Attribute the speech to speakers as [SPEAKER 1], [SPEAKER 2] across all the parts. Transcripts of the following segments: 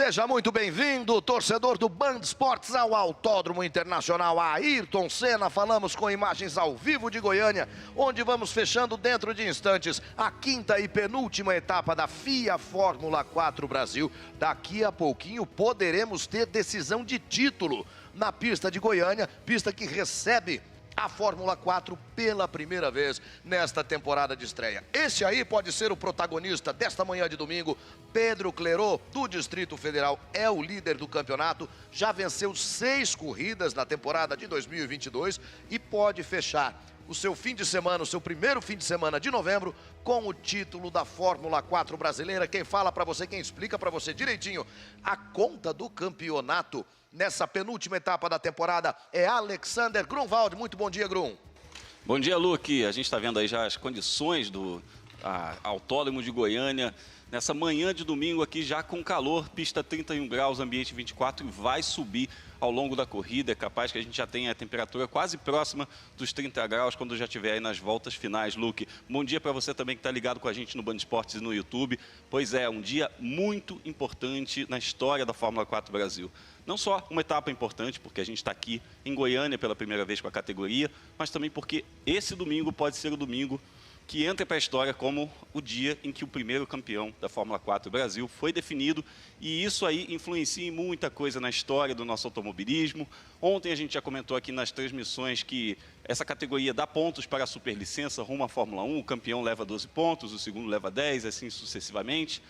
[SPEAKER 1] Seja muito bem-vindo, torcedor do Band Esportes, ao Autódromo Internacional Ayrton Senna. Falamos com imagens ao vivo de Goiânia, onde vamos fechando dentro de instantes a quinta e penúltima etapa da FIA Fórmula 4 Brasil. Daqui a pouquinho poderemos ter decisão de título na pista de Goiânia, pista que recebe a Fórmula 4 pela primeira vez nesta temporada de estreia. Esse aí pode ser o protagonista desta manhã de domingo. Pedro Clerot, do Distrito Federal, é o líder do campeonato. Já venceu 6 corridas na temporada de 2022 e pode fechar o seu fim de semana, o seu primeiro fim de semana de novembro, com o título da Fórmula 4 brasileira. Quem fala para você, quem explica para você direitinho a conta do campeonato nessa penúltima etapa da temporada é Alexander Grunwald. Muito bom dia, Grun.
[SPEAKER 2] Bom dia, Luque. A gente está vendo aí já as condições do Autódromo de Goiânia nessa manhã de domingo aqui, já com calor, pista 31 graus, ambiente 24, e vai subir ao longo da corrida. É capaz que a gente já tenha a temperatura quase próxima dos 30 graus quando já estiver aí nas voltas finais, Luque. Bom dia para você também que está ligado com a gente no Band Esportes e no YouTube. Pois é, um dia muito importante na história da Fórmula 4 Brasil. Não só uma etapa importante, porque a gente está aqui em Goiânia pela primeira vez com a categoria, mas também porque esse domingo pode ser o domingo que entra para a história como o dia em que o primeiro campeão da Fórmula 4 Brasil foi definido, e isso aí influencia em muita coisa na história do nosso automobilismo. Ontem a gente já comentou aqui nas transmissões que essa categoria dá pontos para a superlicença rumo à Fórmula 1, o campeão leva 12 pontos, o segundo leva 10, assim sucessivamente.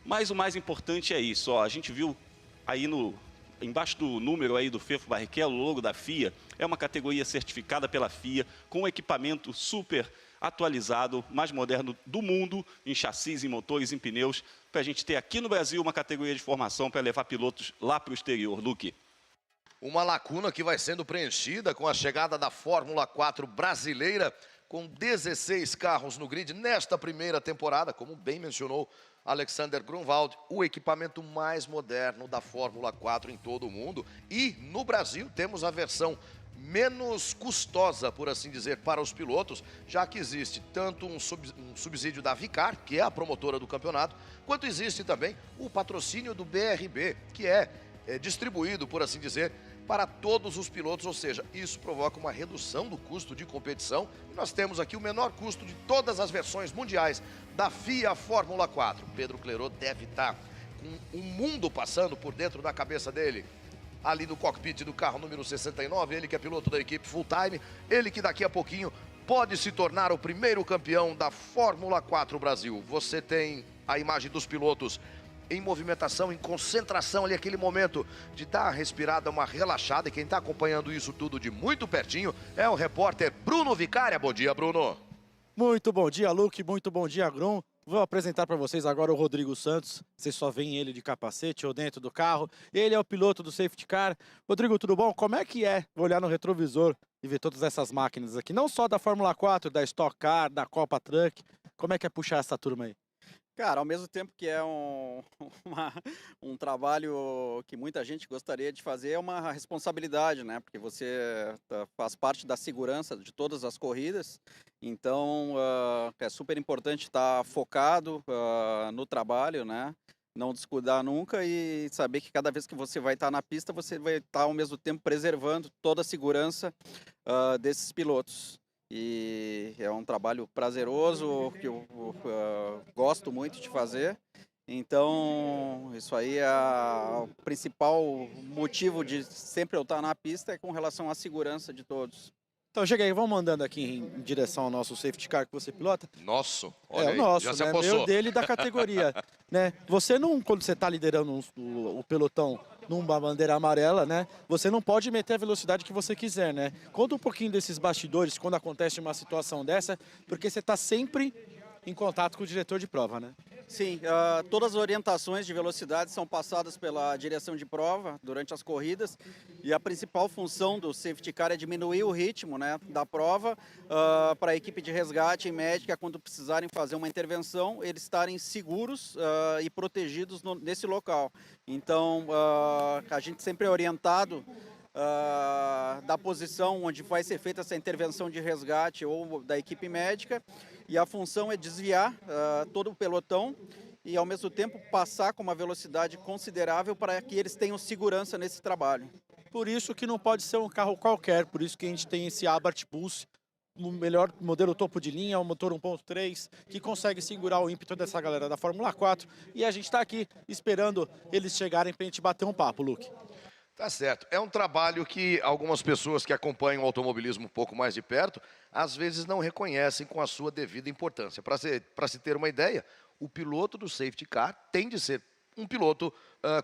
[SPEAKER 2] Mas o mais importante é isso, ó, a gente viu aí embaixo do número aí do Fefo Barrichello, o logo da FIA, é uma categoria certificada pela FIA, com equipamento super atualizado, mais moderno do mundo, em chassis, em motores, em pneus, para a gente ter aqui no Brasil uma categoria de formação para levar pilotos lá para o exterior, Luque.
[SPEAKER 1] Uma lacuna que vai sendo preenchida com a chegada da Fórmula 4 brasileira, com 16 carros no grid nesta primeira temporada, como bem mencionou Alexander Grunwald, o equipamento mais moderno da Fórmula 4 em todo o mundo. E no Brasil temos a versão menos custosa, por assim dizer, para os pilotos, já que existe tanto um subsídio da Vicar, que é a promotora do campeonato, quanto existe também o patrocínio do BRB, que é distribuído, por assim dizer, para todos os pilotos, ou seja, isso provoca uma redução do custo de competição. E nós temos aqui o menor custo de todas as versões mundiais da FIA Fórmula 4. Pedro Clerot deve estar com o mundo passando por dentro da cabeça dele, ali no cockpit do carro número 69, ele que é piloto da equipe Full Time, ele que daqui a pouquinho pode se tornar o primeiro campeão da Fórmula 4 Brasil. Você tem a imagem dos pilotos em movimentação, em concentração ali, aquele momento de dar uma respirada, uma relaxada, e quem está acompanhando isso tudo de muito pertinho é o repórter Bruno Vicária. Bom dia, Bruno.
[SPEAKER 3] Muito bom dia, Luque, muito bom dia, Grum. Vou apresentar para vocês agora o Rodrigo Santos. Vocês só veem ele de capacete ou dentro do carro. Ele é o piloto do Safety Car. Rodrigo, tudo bom? Como é que é olhar no retrovisor e ver todas essas máquinas aqui? Não só da Fórmula 4, da Stock Car, da Copa Truck. Como é que é puxar essa turma aí?
[SPEAKER 4] Cara, ao mesmo tempo que é um trabalho que muita gente gostaria de fazer, é uma responsabilidade, né? Porque você faz parte da segurança de todas as corridas, então é super importante estar focado no trabalho, né? Não descuidar nunca e saber que cada vez que você vai estar na pista, você vai estar ao mesmo tempo preservando toda a segurança desses pilotos. E é um trabalho prazeroso, que eu gosto muito de fazer. Então, isso aí é o principal motivo de sempre eu estar na pista, é com relação à segurança de todos.
[SPEAKER 3] Então chega aí, vamos andando aqui em direção ao nosso Safety Car que você pilota.
[SPEAKER 1] Nosso, olha
[SPEAKER 3] o nosso,
[SPEAKER 1] já se
[SPEAKER 3] né?
[SPEAKER 1] apossou.
[SPEAKER 3] Meu, dele da categoria. Né? Você não, quando você está liderando o pelotão numa bandeira amarela, né? Você não pode meter a velocidade que você quiser, né? Conta um pouquinho desses bastidores quando acontece uma situação dessa, porque você está sempre em contato com o diretor de prova, né?
[SPEAKER 4] Sim, todas as orientações de velocidade são passadas pela direção de prova durante as corridas, e a principal função do Safety Car é diminuir o ritmo, né, da prova para a equipe de resgate e médica, quando precisarem fazer uma intervenção, eles estarem seguros e protegidos nesse local. Então, a gente sempre é orientado da posição onde vai ser feita essa intervenção de resgate ou da equipe médica, e a função é desviar todo o pelotão e, ao mesmo tempo, passar com uma velocidade considerável para que eles tenham segurança nesse trabalho.
[SPEAKER 3] Por isso que não pode ser um carro qualquer, por isso que a gente tem esse Abarth Pulse, o melhor modelo topo de linha, o motor 1.3, que consegue segurar o ímpeto dessa galera da Fórmula 4. E a gente está aqui esperando eles chegarem para a gente bater um papo, Luke.
[SPEAKER 1] Tá certo. É um trabalho que algumas pessoas que acompanham o automobilismo um pouco mais de perto, às vezes não reconhecem com a sua devida importância. Para se ter uma ideia, o piloto do safety car tem de ser um piloto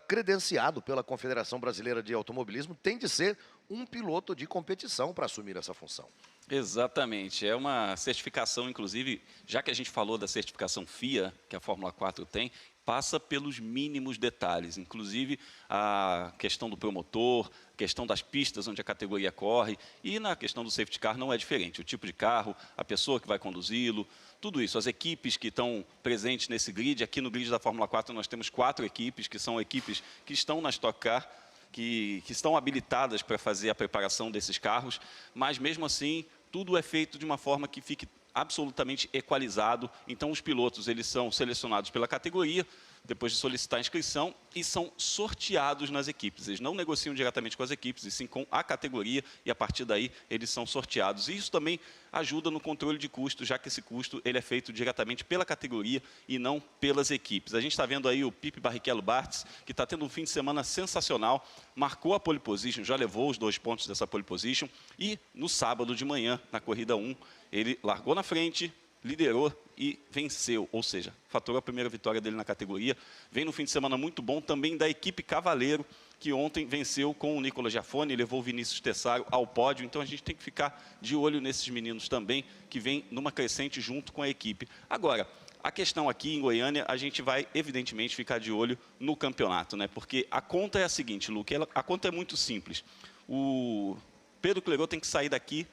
[SPEAKER 1] credenciado pela Confederação Brasileira de Automobilismo, tem de ser um piloto de competição para assumir essa função.
[SPEAKER 2] Exatamente, é uma certificação, inclusive, já que a gente falou da certificação FIA, que a Fórmula 4 tem, passa pelos mínimos detalhes, inclusive a questão do promotor, questão das pistas onde a categoria corre, e na questão do safety car não é diferente, o tipo de carro, a pessoa que vai conduzi-lo, tudo isso, as equipes que estão presentes nesse grid. Aqui no grid da Fórmula 4 nós temos 4 equipes, que são equipes que estão na Stock Car, que estão habilitadas para fazer a preparação desses carros, mas mesmo assim tudo é feito de uma forma que fique absolutamente equalizado. Então os pilotos eles são selecionados pela categoria, depois de solicitar a inscrição, e são sorteados nas equipes. Eles não negociam diretamente com as equipes, e sim com a categoria, e a partir daí eles são sorteados. E isso também ajuda no controle de custo, já que esse custo ele é feito diretamente pela categoria e não pelas equipes. A gente está vendo aí o Pipi Barrichello Bartz, que está tendo um fim de semana sensacional, marcou a pole position, já levou os 2 pontos dessa pole position, e no sábado de manhã, na corrida 1, ele largou na frente, liderou e venceu, ou seja, faturou a primeira vitória dele na categoria. Vem no fim de semana muito bom também da equipe Cavaleiro, que ontem venceu com o Nicolas Giafone e levou o Vinícius Tessaro ao pódio. Então a gente tem que ficar de olho nesses meninos também, que vem numa crescente junto com a equipe. Agora, a questão aqui em Goiânia, a gente vai evidentemente ficar de olho no campeonato, né? Porque a conta é a seguinte, Luque, a conta é muito simples. O Pedro Clerot tem que sair daqui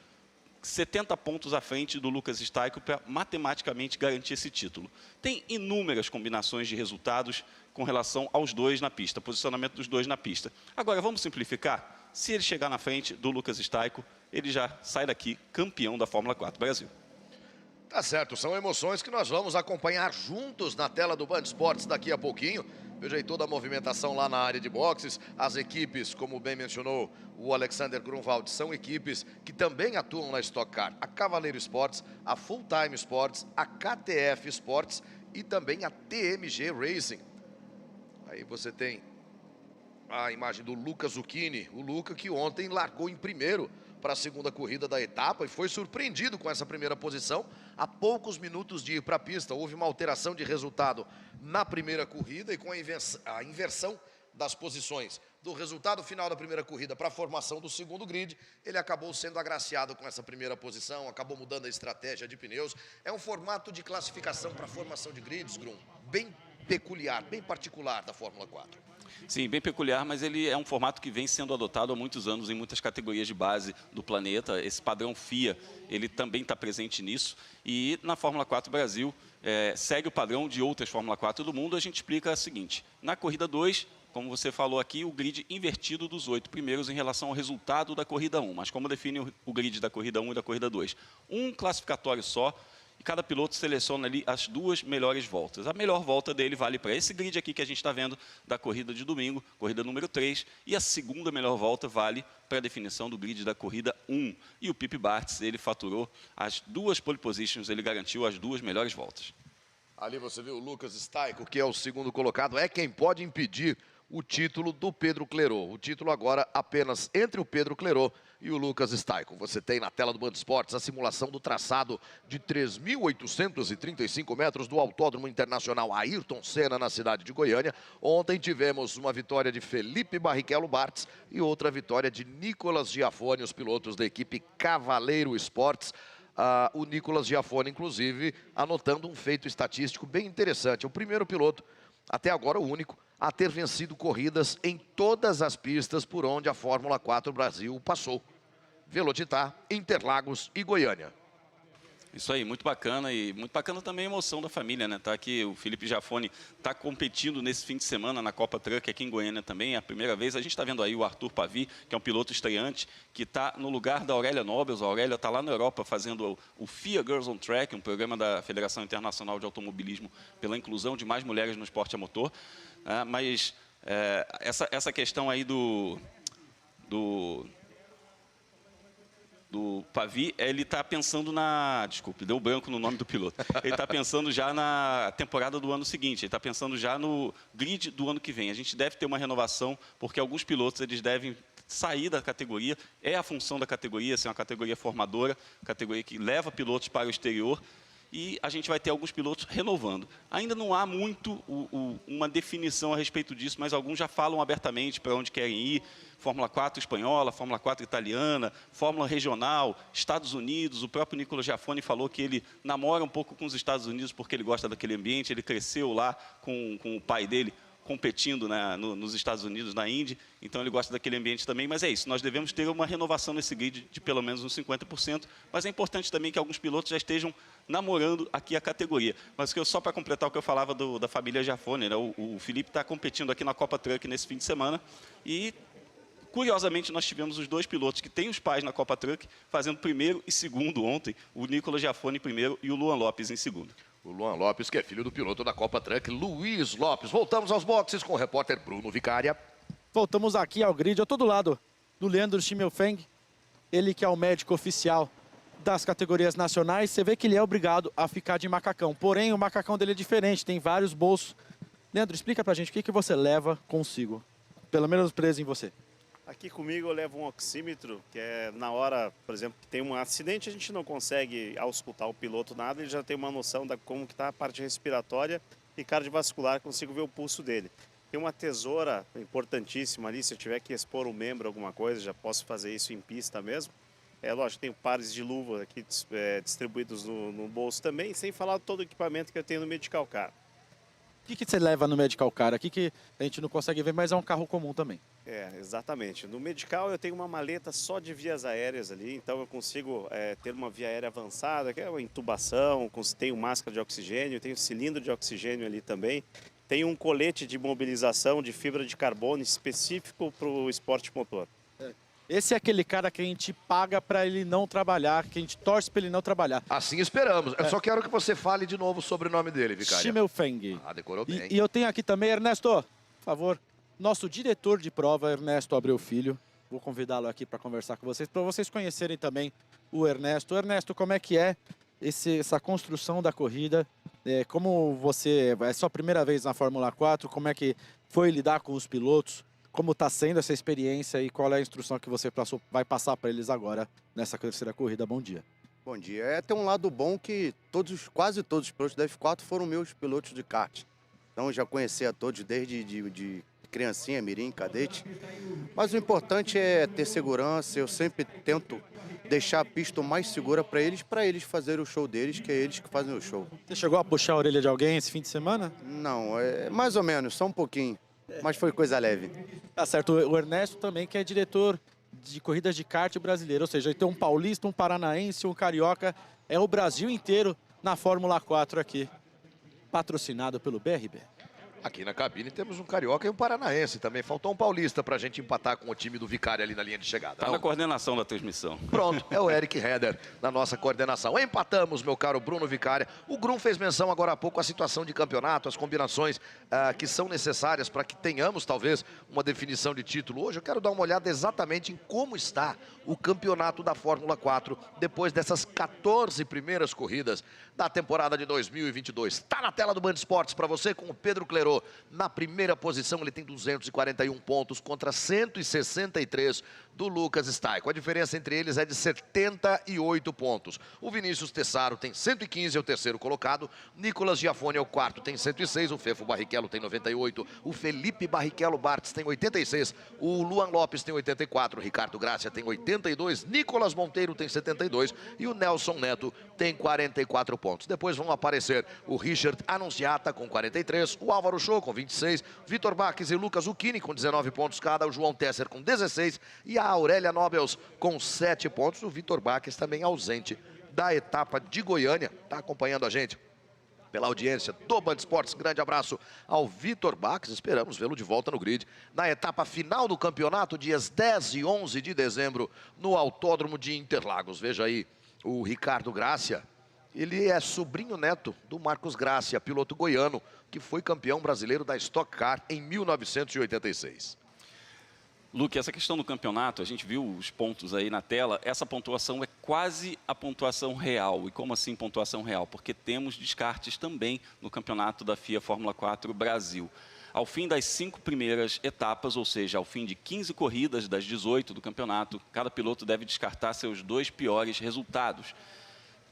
[SPEAKER 2] 70 pontos à frente do Lucas Staiko para matematicamente garantir esse título. Tem inúmeras combinações de resultados com relação aos dois na pista, posicionamento dos dois na pista. Agora, vamos simplificar? Se ele chegar na frente do Lucas Staiko, ele já sai daqui campeão da Fórmula 4 Brasil.
[SPEAKER 1] Tá certo, são emoções que nós vamos acompanhar juntos na tela do Band Esportes daqui a pouquinho. Veja aí toda a movimentação lá na área de boxes. As equipes, como bem mencionou o Alexander Grunwald, são equipes que também atuam na Stock Car. A Cavaleiro Sports, a Full Time Sports, a KTF Sports e também a TMG Racing. Aí você tem a imagem do Luca Zucchini, o Luca que ontem largou em primeiro para a segunda corrida da etapa e foi surpreendido com essa primeira posição. Há poucos minutos de ir para a pista, houve uma alteração de resultado na primeira corrida e com a inversão das posições do resultado final da primeira corrida para a formação do segundo grid, ele acabou sendo agraciado com essa primeira posição, acabou mudando a estratégia de pneus. É um formato de classificação para a formação de grids, Grum, bem peculiar, bem particular da Fórmula 4.
[SPEAKER 2] Sim, bem peculiar, mas ele é um formato que vem sendo adotado há muitos anos em muitas categorias de base do planeta. Esse padrão FIA, ele também está presente nisso. E na Fórmula 4 Brasil, segue o padrão de outras Fórmula 4 do mundo. A gente explica o seguinte: na corrida 2, como você falou aqui, o grid invertido dos 8 primeiros em relação ao resultado da corrida 1. Mas como define o grid da corrida 1 e da corrida 2? Um classificatório só. E cada piloto seleciona ali as 2 melhores voltas. A melhor volta dele vale para esse grid aqui que a gente está vendo da corrida de domingo, corrida número 3. E a segunda melhor volta vale para a definição do grid da corrida 1. E o Pipi Bartz, ele faturou as 2 pole positions, ele garantiu as 2 melhores voltas.
[SPEAKER 1] Ali você viu o Lucas Staiko, que é o segundo colocado, é quem pode impedir o título do Pedro Clerot. O título agora apenas entre o Pedro Clerot e o Lucas Staiko. Você tem na tela do Band Esportes a simulação do traçado de 3.835 metros do Autódromo Internacional Ayrton Senna, na cidade de Goiânia. Ontem tivemos uma vitória de Felipe Barrichello Bartz e outra vitória de Nicolas Giafone, os pilotos da equipe Cavaleiro Sports. O Nicolas Giafone, inclusive, anotando um feito estatístico bem interessante. O primeiro piloto, até agora o único, a ter vencido corridas em todas as pistas por onde a Fórmula 4 Brasil passou: Velocitar, Interlagos e Goiânia.
[SPEAKER 2] Isso aí, muito bacana e muito bacana também a emoção da família, né? Tá aqui o Felipe Jafone está competindo nesse fim de semana na Copa Truck aqui em Goiânia também, é a primeira vez. A gente está vendo aí o Arthur Pavi, que é um piloto estreante, que está no lugar da Aurélia Nobles. A Aurélia está lá na Europa fazendo o FIA Girls on Track, um programa da Federação Internacional de Automobilismo pela inclusão de mais mulheres no esporte a motor. Mas essa questão aí do Pavi, ele está pensando desculpe, deu branco no nome do piloto. Ele está pensando já na temporada do ano seguinte, ele está pensando já no grid do ano que vem. A gente deve ter uma renovação, porque alguns pilotos eles devem sair da categoria. É a função da categoria, ser uma categoria formadora, categoria que leva pilotos para o exterior. E a gente vai ter alguns pilotos renovando. Ainda não há muito uma definição a respeito disso, mas alguns já falam abertamente para onde querem ir. Fórmula 4 espanhola, Fórmula 4 italiana, Fórmula regional, Estados Unidos. O próprio Nicolas Jafone falou que ele namora um pouco com os Estados Unidos porque ele gosta daquele ambiente. Ele cresceu lá com o pai dele competindo, né, nos Estados Unidos, na Indy, então ele gosta daquele ambiente também, mas é isso, nós devemos ter uma renovação nesse grid de pelo menos uns 50%, mas é importante também que alguns pilotos já estejam namorando aqui a categoria. Mas só para completar o que eu falava da família Jafone, né, o Felipe está competindo aqui na Copa Truck nesse fim de semana e, curiosamente, nós tivemos os dois pilotos que têm os pais na Copa Truck fazendo primeiro e segundo ontem, o Nicolas Jafone em primeiro e o Luan Lopes em segundo.
[SPEAKER 1] O Luan Lopes, que é filho do piloto da Copa Truck, Luiz Lopes. Voltamos aos boxes com o repórter Bruno Vicária.
[SPEAKER 3] Voltamos aqui ao grid. Eu estou do lado do Leandro Schimmelfeng, ele que é o médico oficial das categorias nacionais. Você vê que ele é obrigado a ficar de macacão. Porém, o macacão dele é diferente, tem vários bolsos. Leandro, explica pra gente o que você leva consigo, pelo menos preso em você.
[SPEAKER 5] Aqui comigo eu levo um oxímetro, que é na hora, por exemplo, que tem um acidente, a gente não consegue auscultar o piloto nada, ele já tem uma noção de como que está a parte respiratória e cardiovascular, consigo ver o pulso dele. Tem uma tesoura importantíssima ali, se eu tiver que expor um membro, alguma coisa, já posso fazer isso em pista mesmo. Lógico, tenho pares de luva aqui distribuídos no bolso também, sem falar todo o equipamento que eu tenho no Medical Car.
[SPEAKER 3] O que você leva no Medical Car aqui que a gente não consegue ver, mas é um carro comum também?
[SPEAKER 5] Exatamente. No Medical eu tenho uma maleta só de vias aéreas ali, então eu consigo ter uma via aérea avançada, que é uma intubação, tenho máscara de oxigênio, tenho cilindro de oxigênio ali também. Tenho um colete de mobilização de fibra de carbono específico para o esporte motor.
[SPEAKER 3] Esse é aquele cara que a gente paga para ele não trabalhar, que a gente torce para ele não trabalhar.
[SPEAKER 1] Assim esperamos. Eu só quero que você fale de novo sobre o nome dele, Vicária.
[SPEAKER 3] Schimmelfeng.
[SPEAKER 1] Decorou bem.
[SPEAKER 3] E eu tenho aqui também, Ernesto, por favor, nosso diretor de prova, Ernesto Abreu Filho. Vou convidá-lo aqui para conversar com vocês, para vocês conhecerem também o Ernesto. Ernesto, como é que é essa construção da corrida? Como você... É sua primeira vez na Fórmula 4, como é que foi lidar com os pilotos? Como está sendo essa experiência e qual é a instrução que você vai passar para eles agora nessa terceira corrida? Bom dia.
[SPEAKER 6] Bom dia. Tem um lado bom que quase todos os pilotos da F4 foram meus pilotos de kart. Então eu já conheci a todos desde de criancinha, mirim, cadete. Mas o importante é ter segurança. Eu sempre tento deixar a pista o mais segura para eles fazerem o show deles, que é eles que fazem o show.
[SPEAKER 3] Você chegou a puxar a orelha de alguém esse fim de semana?
[SPEAKER 6] Não, mais ou menos, só um pouquinho. Mas foi coisa leve.
[SPEAKER 3] Tá certo. O Ernesto também, que é diretor de corridas de kart brasileiro. Ou seja, ele tem um paulista, um paranaense, um carioca. É o Brasil inteiro na Fórmula 4 aqui. Patrocinado pelo BRB.
[SPEAKER 1] Aqui na cabine temos um carioca e um paranaense também. Faltou um paulista pra gente empatar com o time do Vicária ali na linha de chegada.
[SPEAKER 2] Tá na coordenação da transmissão.
[SPEAKER 1] Pronto, é o Eric Heder na nossa coordenação. Empatamos, meu caro Bruno Vicária. O Grum fez menção agora há pouco à situação de campeonato, as combinações que são necessárias para que tenhamos, talvez, uma definição de título. Hoje eu quero dar uma olhada exatamente em como está o campeonato da Fórmula 4 depois dessas 14 primeiras corridas da temporada de 2022. Está na tela do Band Esportes para você com o Pedro Clerot. Na primeira posição ele tem 241 pontos contra 163 do Lucas Staico. A diferença entre eles é de 78 pontos. O Vinícius Tessaro tem 115, é o terceiro colocado. Nicolas Giafone é o quarto, tem 106. O Fefo Barrichello tem 98. O Felipe Barrichello Bartz tem 86. O Luan Lopes tem 84. O Ricardo Gracia tem 82. Nicolas Monteiro tem 72. E o Nelson Neto tem 44 pontos. Depois vão aparecer o Richard Annunziata com 43. O Álvaro Show com 26. Vitor Baques e Lucas Zucchini com 19 pontos cada. O João Tesser com 16. E a Aurélia Nobles com 7 pontos. O Vitor Baques também ausente da etapa de Goiânia. Está acompanhando a gente pela audiência do Band Esportes. Grande abraço ao Vitor Bax. Esperamos vê-lo de volta no grid na etapa final do campeonato, dias 10 e 11 de dezembro, no Autódromo de Interlagos. Veja aí o Ricardo Grácia. Ele é sobrinho neto do Marcos Grácia, piloto goiano, que foi campeão brasileiro da Stock Car em 1986.
[SPEAKER 2] Luque, essa questão do campeonato, a gente viu os pontos aí na tela, essa pontuação é quase a pontuação real. E como assim pontuação real? Porque temos descartes também no campeonato da FIA Fórmula 4 Brasil. Ao fim das 5 primeiras etapas, ou seja, ao fim de 15 corridas das 18 do campeonato, cada piloto deve descartar seus 2 piores resultados.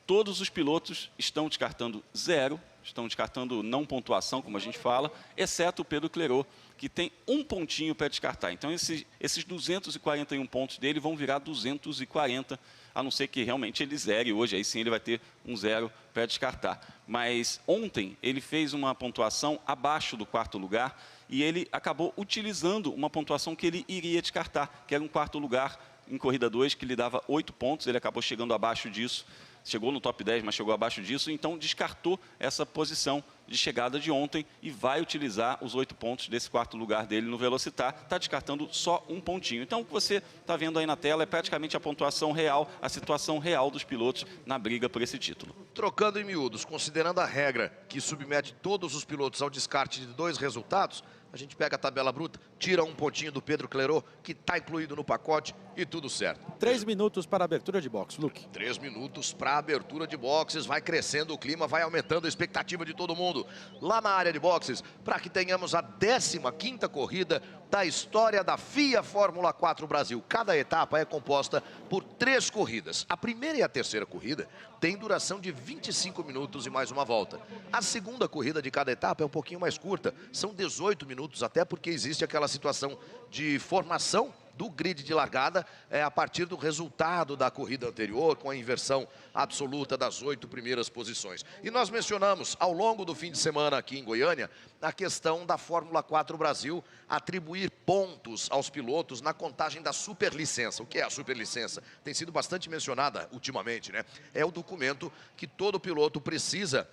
[SPEAKER 2] Todos os pilotos estão descartando 0, estão descartando não pontuação, como a gente fala, exceto o Pedro Clerot, que tem 1 pontinho para descartar. Então, esses 241 pontos dele vão virar 240, a não ser que realmente ele zere hoje, aí sim ele vai ter um 0 para descartar. Mas ontem ele fez uma pontuação abaixo do 4º lugar e ele acabou utilizando uma pontuação que ele iria descartar, que era um 4º lugar em corrida 2, que lhe dava 8 pontos, ele acabou chegando abaixo disso. Chegou no top 10, mas chegou abaixo disso, então descartou essa posição de chegada de ontem e vai utilizar os 8 pontos desse 4º lugar dele no Velocitar. Está descartando só 1 pontinho. Então, o que você está vendo aí na tela é praticamente a pontuação real, a situação real dos pilotos na briga por esse título.
[SPEAKER 1] Trocando em miúdos, considerando a regra que submete todos os pilotos ao descarte de 2 resultados, a gente pega a tabela bruta, tira 1 pontinho do Pedro Clerot, que está incluído no pacote, e tudo certo.
[SPEAKER 3] 3 minutos para a abertura de box, Luque.
[SPEAKER 1] 3 minutos para a abertura de boxes, vai crescendo o clima, vai aumentando a expectativa de todo mundo. Lá na área de boxes, para que tenhamos a 15ª corrida da história da FIA Fórmula 4 Brasil. Cada etapa é composta por 3 corridas. A primeira e a terceira corrida tem duração de 25 minutos e mais uma volta. A segunda corrida de cada etapa é um pouquinho mais curta, são 18 minutos, até porque existe aquela situação de formação do grid de largada a partir do resultado da corrida anterior, com a inversão absoluta das 8 primeiras posições. E nós mencionamos ao longo do fim de semana aqui em Goiânia a questão da Fórmula 4 Brasil atribuir pontos aos pilotos na contagem da superlicença. O que é a superlicença? Tem sido bastante mencionada ultimamente, né? É o documento que todo piloto precisa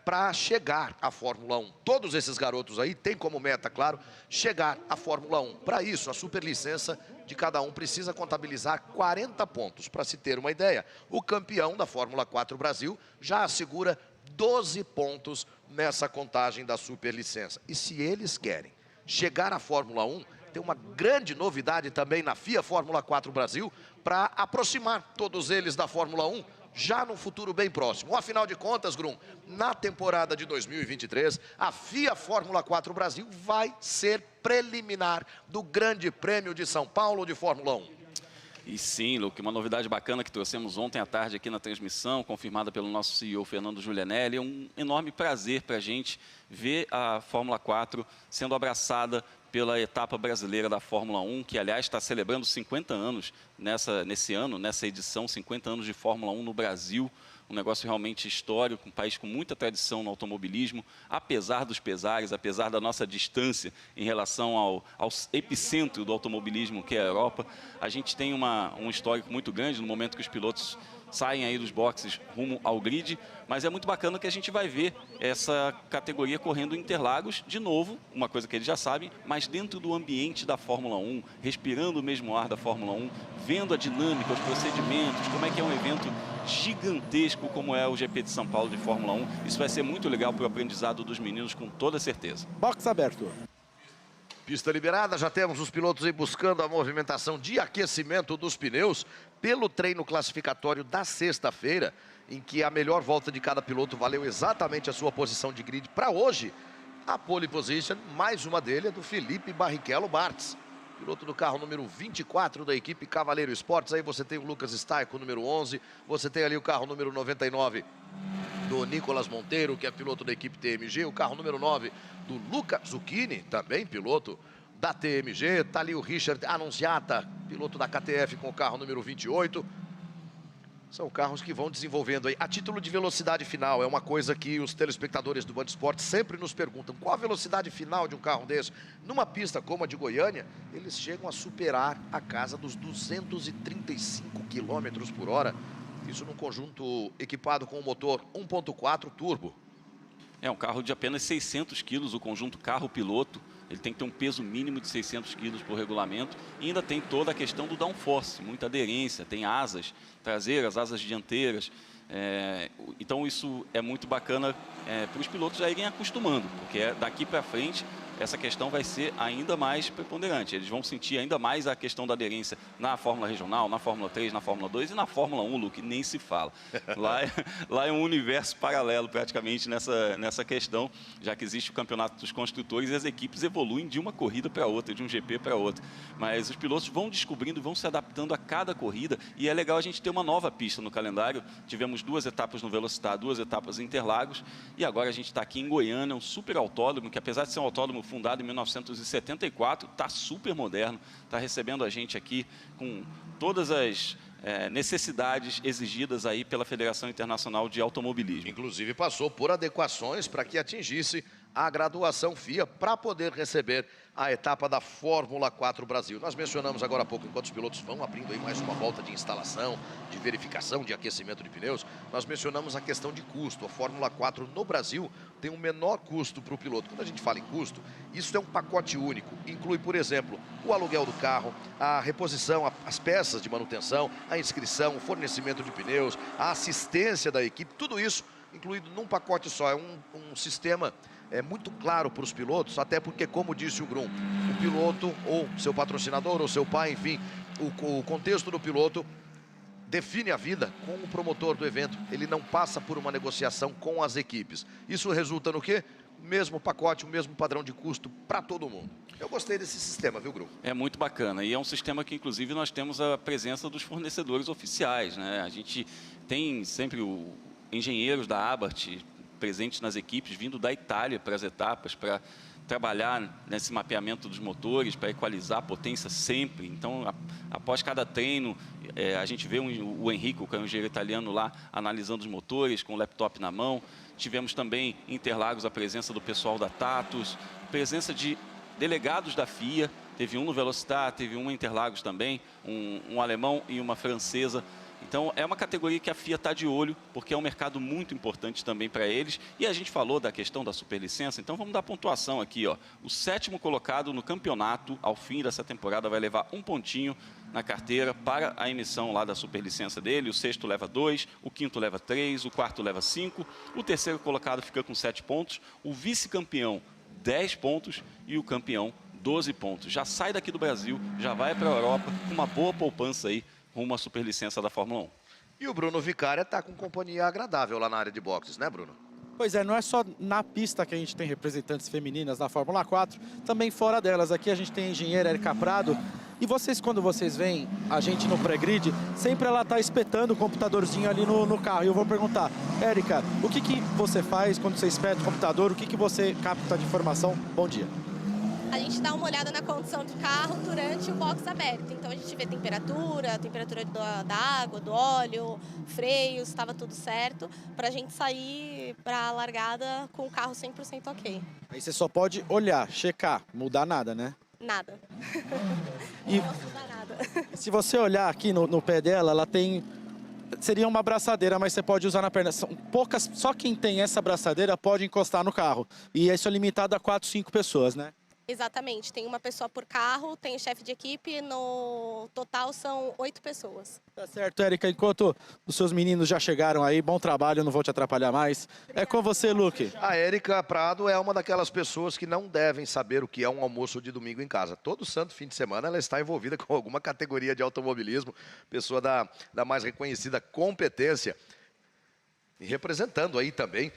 [SPEAKER 1] para chegar à Fórmula 1. Todos esses garotos aí têm como meta, claro, chegar à Fórmula 1. Para isso, a superlicença de cada um precisa contabilizar 40 pontos. Para se ter uma ideia, o campeão da Fórmula 4 Brasil já assegura 12 pontos nessa contagem da superlicença. E se eles querem chegar à Fórmula 1, tem uma grande novidade também na FIA Fórmula 4 Brasil para aproximar todos eles da Fórmula 1 já no futuro bem próximo. Afinal de contas, Grum, na temporada de 2023, a FIA Fórmula 4 Brasil vai ser preliminar do Grande Prêmio de São Paulo de Fórmula 1.
[SPEAKER 2] E sim, Luque, uma novidade bacana que trouxemos ontem à tarde aqui na transmissão, confirmada pelo nosso CEO Fernando Giulianelli. É um enorme prazer para a gente ver a Fórmula 4 sendo abraçada pela etapa brasileira da Fórmula 1, que, aliás, está celebrando 50 anos nesse ano, nessa edição, 50 anos de Fórmula 1 no Brasil. Um negócio realmente histórico, um país com muita tradição no automobilismo, apesar dos pesares, apesar da nossa distância em relação ao epicentro do automobilismo, que é a Europa. A gente tem um histórico muito grande no momento que os pilotos saem aí dos boxes rumo ao grid, mas é muito bacana que a gente vai ver essa categoria correndo em Interlagos, de novo, uma coisa que eles já sabem, mas dentro do ambiente da Fórmula 1, respirando o mesmo ar da Fórmula 1, vendo a dinâmica, os procedimentos, como é que é um evento gigantesco como é o GP de São Paulo de Fórmula 1. Isso vai ser muito legal para o aprendizado dos meninos, com toda certeza.
[SPEAKER 3] Box aberto.
[SPEAKER 1] Pista liberada, já temos os pilotos aí buscando a movimentação de aquecimento dos pneus pelo treino classificatório da sexta-feira, em que a melhor volta de cada piloto valeu exatamente a sua posição de grid para hoje. A pole position, mais uma dele, é do Felipe Barrichello Bartz, piloto do carro número 24 da equipe Cavaleiro Esportes. Aí você tem o Lucas Staico, número 11, você tem ali o carro número 99 do Nicolas Monteiro, que é piloto da equipe TMG, o carro número 9 do Luca Zucchini, também piloto da TMG, tá ali o Richard Annunziata, piloto da KTF com o carro número 28. São carros que vão desenvolvendo aí. A título de velocidade final, é uma coisa que os telespectadores do Band Esportes sempre nos perguntam. Qual a velocidade final de um carro desse? Numa pista como a de Goiânia, eles chegam a superar a casa dos 235 km por hora. Isso num conjunto equipado com um motor 1.4 turbo.
[SPEAKER 2] É um carro de apenas 600 quilos, o conjunto carro-piloto. Ele tem que ter um peso mínimo de 600 quilos por regulamento. E ainda tem toda a questão do downforce, muita aderência. Tem asas traseiras, asas dianteiras. Então isso é muito bacana para os pilotos já irem acostumando, porque daqui para frente essa questão vai ser ainda mais preponderante. Eles vão sentir ainda mais a questão da aderência na Fórmula Regional, na Fórmula 3, na Fórmula 2 e na Fórmula 1, Luke, nem se fala. Lá é um universo paralelo praticamente nessa questão, já que existe o campeonato dos construtores e as equipes evoluem de uma corrida para outra, de um GP para outra. Mas os pilotos vão descobrindo, vão se adaptando a cada corrida e é legal a gente ter uma nova pista no calendário. Tivemos 2 etapas no Velocitar, 2 etapas em Interlagos e agora a gente está aqui em Goiânia, um super autódromo, que apesar de ser um autódromo fundado em 1974, está super moderno, está recebendo a gente aqui com todas as necessidades exigidas aí pela Federação Internacional de Automobilismo.
[SPEAKER 1] Inclusive passou por adequações para que atingisse a graduação FIA para poder receber a etapa da Fórmula 4 Brasil. Nós mencionamos agora há pouco, enquanto os pilotos vão abrindo aí mais uma volta de instalação, de verificação, de aquecimento de pneus, nós mencionamos a questão de custo. A Fórmula 4 no Brasil tem um menor custo para o piloto. Quando a gente fala em custo, isso é um pacote único. Inclui, por exemplo, o aluguel do carro, a reposição, as peças de manutenção, a inscrição, o fornecimento de pneus, a assistência da equipe, tudo isso incluído num pacote só. É um sistema muito claro para os pilotos, até porque, como disse o Grum, o piloto ou seu patrocinador ou seu pai, enfim, o contexto do piloto define a vida com o promotor do evento. Ele não passa por uma negociação com as equipes. Isso resulta no quê? O mesmo pacote, o mesmo padrão de custo para todo mundo. Eu gostei desse sistema, viu, Grum?
[SPEAKER 2] É muito bacana e é um sistema que, inclusive, nós temos a presença dos fornecedores oficiais, né? A gente tem sempre engenheiros da Abarth presentes nas equipes, vindo da Itália para as etapas, para trabalhar nesse mapeamento dos motores, para equalizar a potência sempre. Então, após cada treino, a gente vê o Enrico, que é um engenheiro italiano lá, analisando os motores, com o laptop na mão. Tivemos também em Interlagos a presença do pessoal da Tatus, presença de delegados da FIA, teve um no Velocitar, teve um em Interlagos também, um alemão e uma francesa. Então, é uma categoria que a FIA está de olho, porque é um mercado muito importante também para eles. E a gente falou da questão da superlicença, então vamos dar pontuação aqui, ó. O 7º colocado no campeonato, ao fim dessa temporada, vai levar 1 pontinho na carteira para a emissão lá da superlicença dele. O 6º leva 2, o 5º leva 3, o 4º leva 5. O 3º colocado fica com 7 pontos, o vice-campeão 10 pontos e o campeão 12 pontos. Já sai daqui do Brasil, já vai para a Europa com uma boa poupança aí, rumo à superlicença da Fórmula 1.
[SPEAKER 1] E o Bruno Vicária está com companhia agradável lá na área de boxes, né, Bruno?
[SPEAKER 3] Pois é, não é só na pista que a gente tem representantes femininas na Fórmula 4, também fora delas. Aqui a gente tem a engenheira Erika Prado. E vocês, quando vocês veem a gente no pré-grid, sempre ela está espetando o computadorzinho ali no carro. E eu vou perguntar, Erika, o que você faz quando você espeta o computador? O que você capta de informação? Bom dia.
[SPEAKER 7] A gente dá uma olhada na condição do carro durante o box aberto. Então a gente vê temperatura da água, do óleo, freios, estava tudo certo, para a gente sair para a largada com o carro 100% ok.
[SPEAKER 3] Aí você só pode olhar, checar, mudar nada, né?
[SPEAKER 7] Nada.
[SPEAKER 3] E
[SPEAKER 7] não posso mudar nada.
[SPEAKER 3] se você olhar aqui no pé dela, ela tem... Seria uma abraçadeira, mas você pode usar na perna. São poucas, só quem tem essa abraçadeira pode encostar no carro. E isso é limitado a 4, 5 pessoas, né?
[SPEAKER 7] Exatamente, tem uma pessoa por carro, tem o chefe de equipe, no total são 8 pessoas.
[SPEAKER 3] Tá certo, Erika, enquanto os seus meninos já chegaram aí, bom trabalho, não vou te atrapalhar mais. É com você, Luke.
[SPEAKER 1] A Erika Prado é uma daquelas pessoas que não devem saber o que é um almoço de domingo em casa. Todo santo fim de semana ela está envolvida com alguma categoria de automobilismo, pessoa da mais reconhecida competência. E representando aí também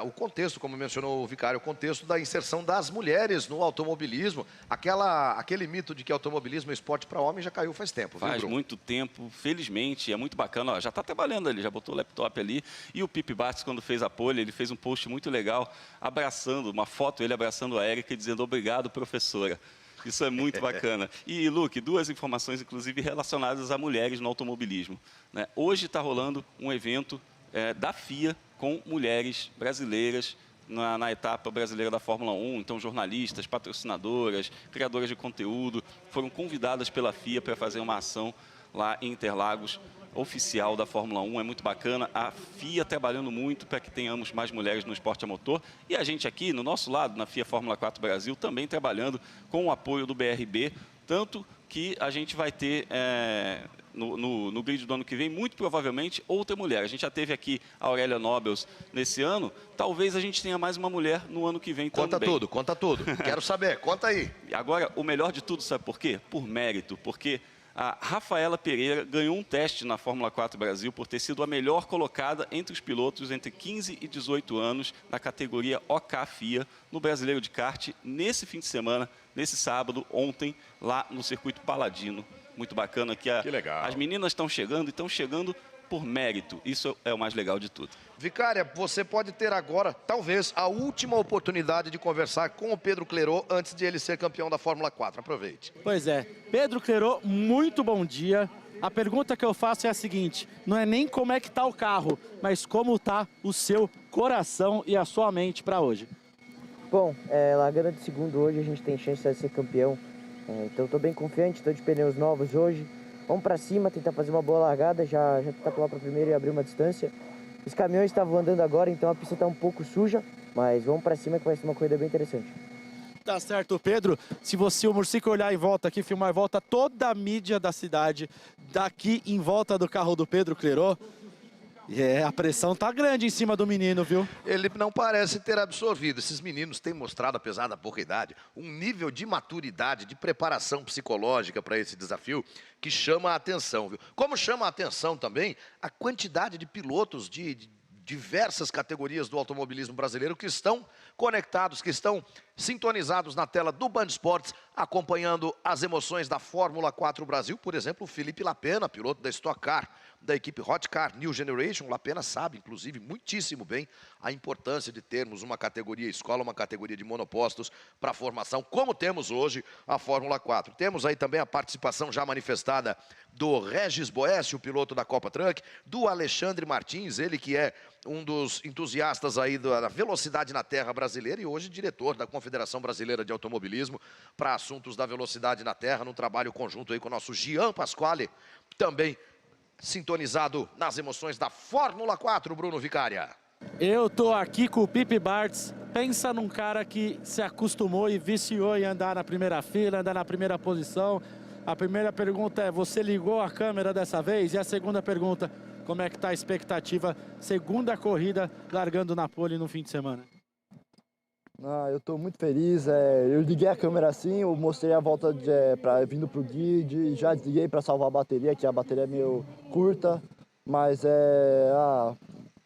[SPEAKER 1] o contexto, como mencionou o Vicário, o contexto da inserção das mulheres no automobilismo. Aquele mito de que automobilismo é esporte para homem já caiu faz tempo, viu,
[SPEAKER 2] Faz
[SPEAKER 1] Bruno?
[SPEAKER 2] muito tempo, felizmente, é muito bacana. Ó, já está trabalhando ali, já botou o laptop ali. E o Pipe Bartz, quando fez a pole, ele fez um post muito legal, abraçando, uma foto ele abraçando a Erika e dizendo obrigado, professora. Isso é muito bacana. E, Luke, 2 informações, inclusive, relacionadas a mulheres no automobilismo, né? Hoje está rolando um evento da FIA com mulheres brasileiras na etapa brasileira da Fórmula 1. Então, jornalistas, patrocinadoras, criadoras de conteúdo foram convidadas pela FIA para fazer uma ação lá em Interlagos, oficial da Fórmula 1, é muito bacana. A FIA trabalhando muito para que tenhamos mais mulheres no esporte a motor. E a gente aqui, no nosso lado, na FIA Fórmula 4 Brasil, também trabalhando com o apoio do BRB, tanto que a gente vai ter no grid do ano que vem, muito provavelmente, outra mulher. A gente já teve aqui a Aurélia Nobels nesse ano, talvez a gente tenha mais uma mulher no ano que vem também.
[SPEAKER 1] Conta tudo. Quero saber, conta aí.
[SPEAKER 2] Agora, o melhor de tudo, sabe por quê? Por mérito, porque a Rafaela Pereira ganhou um teste na Fórmula 4 Brasil por ter sido a melhor colocada entre os pilotos entre 15 e 18 anos na categoria OK FIA no Brasileiro de Kart nesse fim de semana, nesse sábado, ontem, lá no Circuito Paladino. Muito bacana que
[SPEAKER 1] legal.
[SPEAKER 2] As meninas estão chegando e estão chegando por mérito. Isso é o mais legal de tudo.
[SPEAKER 1] Vicária, você pode ter agora, talvez, a última oportunidade de conversar com o Pedro Clerot antes de ele ser campeão da Fórmula 4. Aproveite.
[SPEAKER 3] Pois é. Pedro Clerot, muito bom dia. A pergunta que eu faço é a seguinte, não é nem como é que tá o carro, mas como tá o seu coração e a sua mente para hoje.
[SPEAKER 8] Bom, largando de segundo hoje, a gente tem chance de ser campeão. Então estou bem confiante, estou de pneus novos hoje. Vamos para cima, tentar fazer uma boa largada, já tentar pular para primeiro e abrir uma distância. Os caminhões estavam andando agora, então a pista está um pouco suja, mas vamos para cima que vai ser uma corrida bem interessante.
[SPEAKER 3] Tá certo, Pedro. Se o Murcico olhar em volta aqui, filmar em volta toda a mídia da cidade, daqui em volta do carro do Pedro Clerot, a pressão tá grande em cima do menino, viu?
[SPEAKER 1] Ele não parece ter absorvido. Esses meninos têm mostrado, apesar da pouca idade, um nível de maturidade, de preparação psicológica para esse desafio que chama a atenção, viu? Como chama a atenção também a quantidade de pilotos de diversas categorias do automobilismo brasileiro que estão conectados, que estão sintonizados na tela do Band Esportes, acompanhando as emoções da Fórmula 4 Brasil. Por exemplo, o Felipe Lapena, piloto da Stock Car, da equipe Hot Car New Generation. Lapena sabe, inclusive, muitíssimo bem a importância de termos uma categoria escola, uma categoria de monopostos para a formação, como temos hoje a Fórmula 4. Temos aí também a participação já manifestada do Regis Boécio, piloto da Copa Truck, do Alexandre Martins, ele que é um dos entusiastas aí da velocidade na terra brasileira e hoje diretor da Confederação Brasileira de Automobilismo para assuntos da velocidade na terra, num trabalho conjunto aí com o nosso Gian Pasquale, também sintonizado nas emoções da Fórmula 4, Bruno Vicária.
[SPEAKER 3] Eu tô aqui com o Pipi Bartz. Pensa num cara que se acostumou e viciou em andar na primeira fila, andar na primeira posição. A primeira pergunta é, você ligou a câmera dessa vez? E a segunda pergunta, como é que tá a expectativa? Segunda corrida, largando na pole no fim de semana.
[SPEAKER 9] Eu estou muito feliz. Eu liguei a câmera assim, eu mostrei a volta vindo para o grid, já desliguei para salvar a bateria, que a bateria é meio curta, mas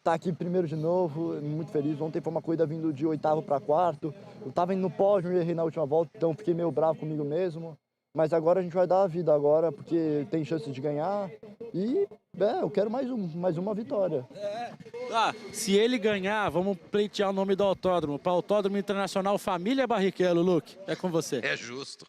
[SPEAKER 9] tá aqui primeiro de novo, muito feliz. Ontem foi uma corrida vindo de 8º para 4º, eu estava indo no pódio, errei na última volta, então fiquei meio bravo comigo mesmo. Mas agora a gente vai dar a vida agora, porque tem chance de ganhar e eu quero mais uma vitória.
[SPEAKER 3] Se ele ganhar, vamos pleitear o nome do autódromo, para o Autódromo Internacional Família Barrichello, Luke. É com você.
[SPEAKER 1] É justo.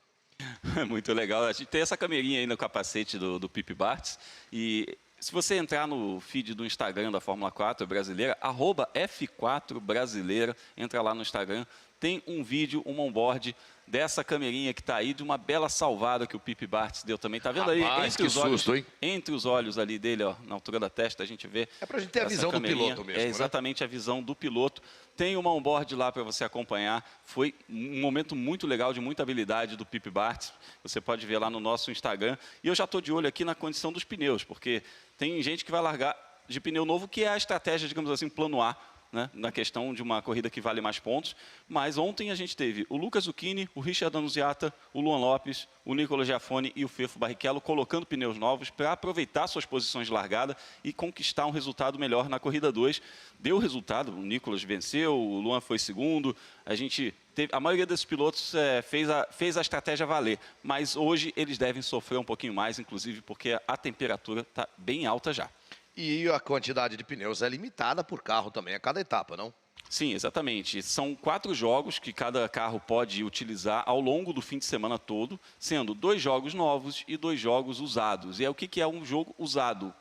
[SPEAKER 2] Muito legal. A gente tem essa camerinha aí no capacete do Pipi Bartz. E se você entrar no feed do Instagram da Fórmula 4 brasileira, @F4 brasileira, entra lá no Instagram, tem um vídeo, um onboard dessa camerinha que está aí, de uma bela salvada que o Pipi Bartz deu também. Tá vendo aí?
[SPEAKER 1] Rapaz, que susto, hein?
[SPEAKER 2] Entre os olhos ali dele, ó, na altura da testa, a gente vê.
[SPEAKER 1] É pra gente ter a visão do piloto mesmo,
[SPEAKER 2] É exatamente a visão do piloto. Tem uma onboard lá para você acompanhar. Foi um momento muito legal, de muita habilidade do Pipi Bartz. Você pode ver lá no nosso Instagram. E eu já estou de olho aqui na condição dos pneus, porque tem gente que vai largar de pneu novo, que é a estratégia, digamos assim, plano A, né, na questão de uma corrida que vale mais pontos. Mas ontem a gente teve o Lucas Zucchini, o Richard Annunziata, o Luan Lopes, o Nicolas Giafone e o Fefo Barrichello colocando pneus novos para aproveitar suas posições de largada e conquistar um resultado melhor na corrida 2. Deu resultado, o Nicolas venceu, o Luan foi segundo. A maioria desses pilotos fez a estratégia valer, mas hoje eles devem sofrer um pouquinho mais, inclusive porque a temperatura está bem alta já.
[SPEAKER 1] E a quantidade de pneus é limitada por carro também a cada etapa, não?
[SPEAKER 2] Sim, exatamente. São 4 jogos que cada carro pode utilizar ao longo do fim de semana todo, sendo 2 jogos novos e 2 jogos usados. E o que é um jogo usado?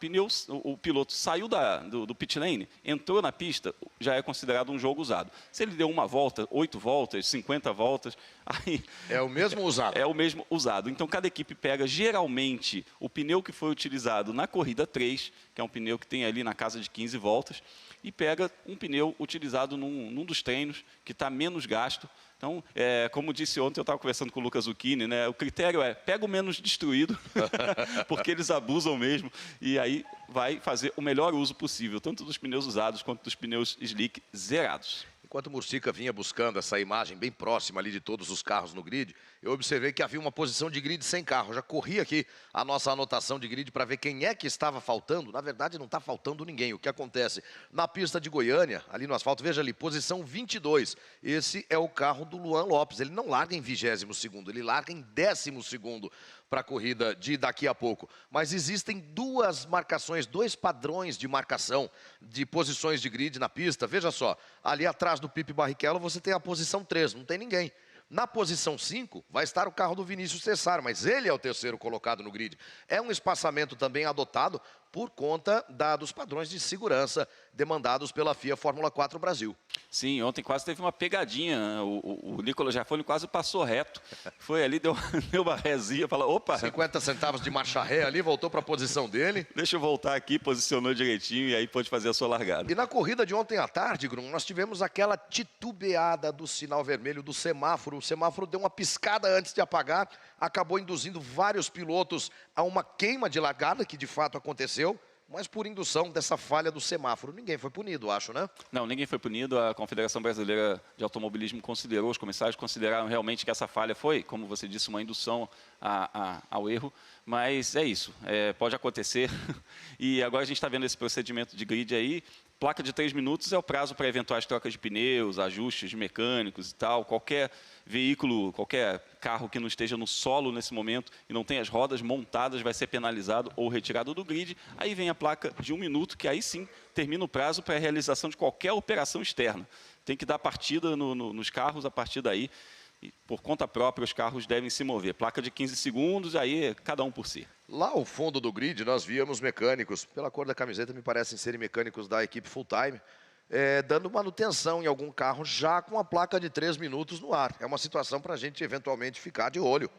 [SPEAKER 2] O piloto saiu do pit lane, entrou na pista, já é considerado um jogo usado. Se ele deu uma volta, 8 voltas, 50 voltas, aí...
[SPEAKER 1] É o mesmo usado.
[SPEAKER 2] É o mesmo usado. Então, cada equipe pega, geralmente, o pneu que foi utilizado na corrida 3, que é um pneu que tem ali na casa de 15 voltas, e pega um pneu utilizado num dos treinos, que está menos gasto. Então, como disse ontem, eu estava conversando com o Lucas Zucchini, né? O critério é, pega o menos destruído, porque eles abusam mesmo, e aí vai fazer o melhor uso possível, tanto dos pneus usados quanto dos pneus slick zerados.
[SPEAKER 1] Enquanto o Mursica vinha buscando essa imagem bem próxima ali de todos os carros no grid, eu observei que havia uma posição de grid sem carro. Eu já corri aqui a nossa anotação de grid para ver quem é que estava faltando. Na verdade, não está faltando ninguém. O que acontece? Na pista de Goiânia, ali no asfalto, veja ali, posição 22. Esse é o carro do Luan Lopes. Ele não larga em 22º, ele larga em 12º para a corrida de daqui a pouco. Mas existem 2 marcações, 2 padrões de marcação de posições de grid na pista. Veja só, ali atrás do Pipe Barrichello você tem a posição 3, não tem ninguém. Na posição 5 vai estar o carro do Vinícius Tessar, mas ele é o 3º colocado no grid. É um espaçamento também adotado por conta dos padrões de segurança demandados pela FIA Fórmula 4 Brasil.
[SPEAKER 2] Sim, ontem quase teve uma pegadinha, o Nicolas Giafone quase passou reto, foi ali, deu uma rezinha, falou, opa...
[SPEAKER 1] 50 centavos de marcha ré ali, voltou para a posição dele.
[SPEAKER 2] Deixa eu voltar aqui, posicionou direitinho e aí pôde fazer a sua largada.
[SPEAKER 1] E na corrida de ontem à tarde, Grum, nós tivemos aquela titubeada do sinal vermelho do semáforo. O semáforo deu uma piscada antes de apagar, acabou induzindo vários pilotos a uma queima de largada, que de fato aconteceu, mas por indução dessa falha do semáforo. Ninguém foi punido, acho, né?
[SPEAKER 2] Não, ninguém foi punido. A Confederação Brasileira de Automobilismo considerou, os comissários consideraram realmente que essa falha foi, como você disse, uma indução ao erro. Mas é isso, pode acontecer. E agora a gente está vendo esse procedimento de grid aí. Placa de 3 minutos é o prazo para eventuais trocas de pneus, ajustes mecânicos e tal. Qualquer veículo, qualquer carro que não esteja no solo nesse momento e não tenha as rodas montadas vai ser penalizado ou retirado do grid. Aí vem a placa de 1 minuto, que aí sim termina o prazo para a realização de qualquer operação externa. Tem que dar partida nos carros a partir daí. E por conta própria, os carros devem se mover. Placa de 15 segundos, aí cada um por si.
[SPEAKER 1] Lá ao fundo do grid, nós víamos mecânicos, pela cor da camiseta, me parecem serem mecânicos da equipe Full Time, dando manutenção em algum carro já com a placa de 3 minutos no ar. É uma situação para a gente eventualmente ficar de olho.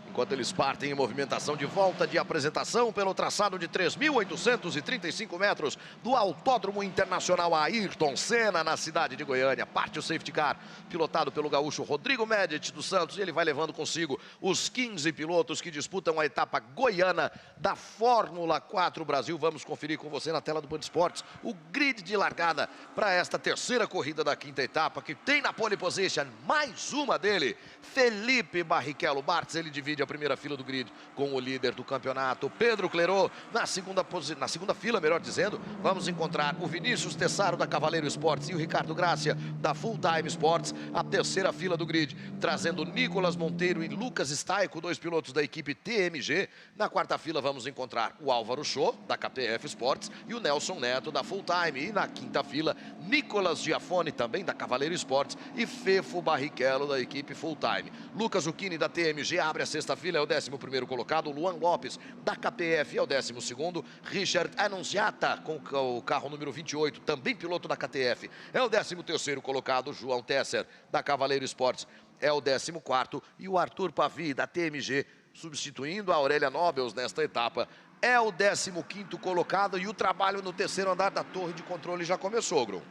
[SPEAKER 1] Enquanto eles partem em movimentação de volta de apresentação pelo traçado de 3.835 metros do Autódromo Internacional Ayrton Senna, na cidade de Goiânia. Parte o safety car, pilotado pelo gaúcho Rodrigo Medici dos Santos, e ele vai levando consigo os 15 pilotos que disputam a etapa goiana da Fórmula 4 Brasil. Vamos conferir com você na tela do Band Esportes o grid de largada para esta terceira corrida da 5ª etapa, que tem na pole position mais uma dele, Felipe Barrichello Bartz. Ele divide a primeira fila do grid com o líder do campeonato, Pedro Clerot. Na segunda fila, melhor dizendo, vamos encontrar o Vinícius Tessaro da Cavaleiro Esportes e o Ricardo Grácia da Full Time Sports. A terceira fila do grid, trazendo Nicolas Monteiro e Lucas Staico, 2 pilotos da equipe TMG. Na 4ª fila vamos encontrar o Álvaro Show da KPF Sports e o Nelson Neto da Full Time. E na 5ª fila, Nicolas Giafone, também da Cavaleiro Esportes, e Fefo Barrichello da equipe Full Time. Lucas Zucchini da TMG abre a 6ª fila, é o 11º colocado. Luan Lopes da KPF é o 12º. Richard Annunziata com o carro número 28, também piloto da KTF, é o 13º colocado. João Tesser da Cavaleiro Esportes é o 14º. E o Arthur Pavi da TMG, substituindo a Aurélia Nobels nesta etapa, é o 15º colocado. E o trabalho no terceiro andar da torre de controle já começou, Grum.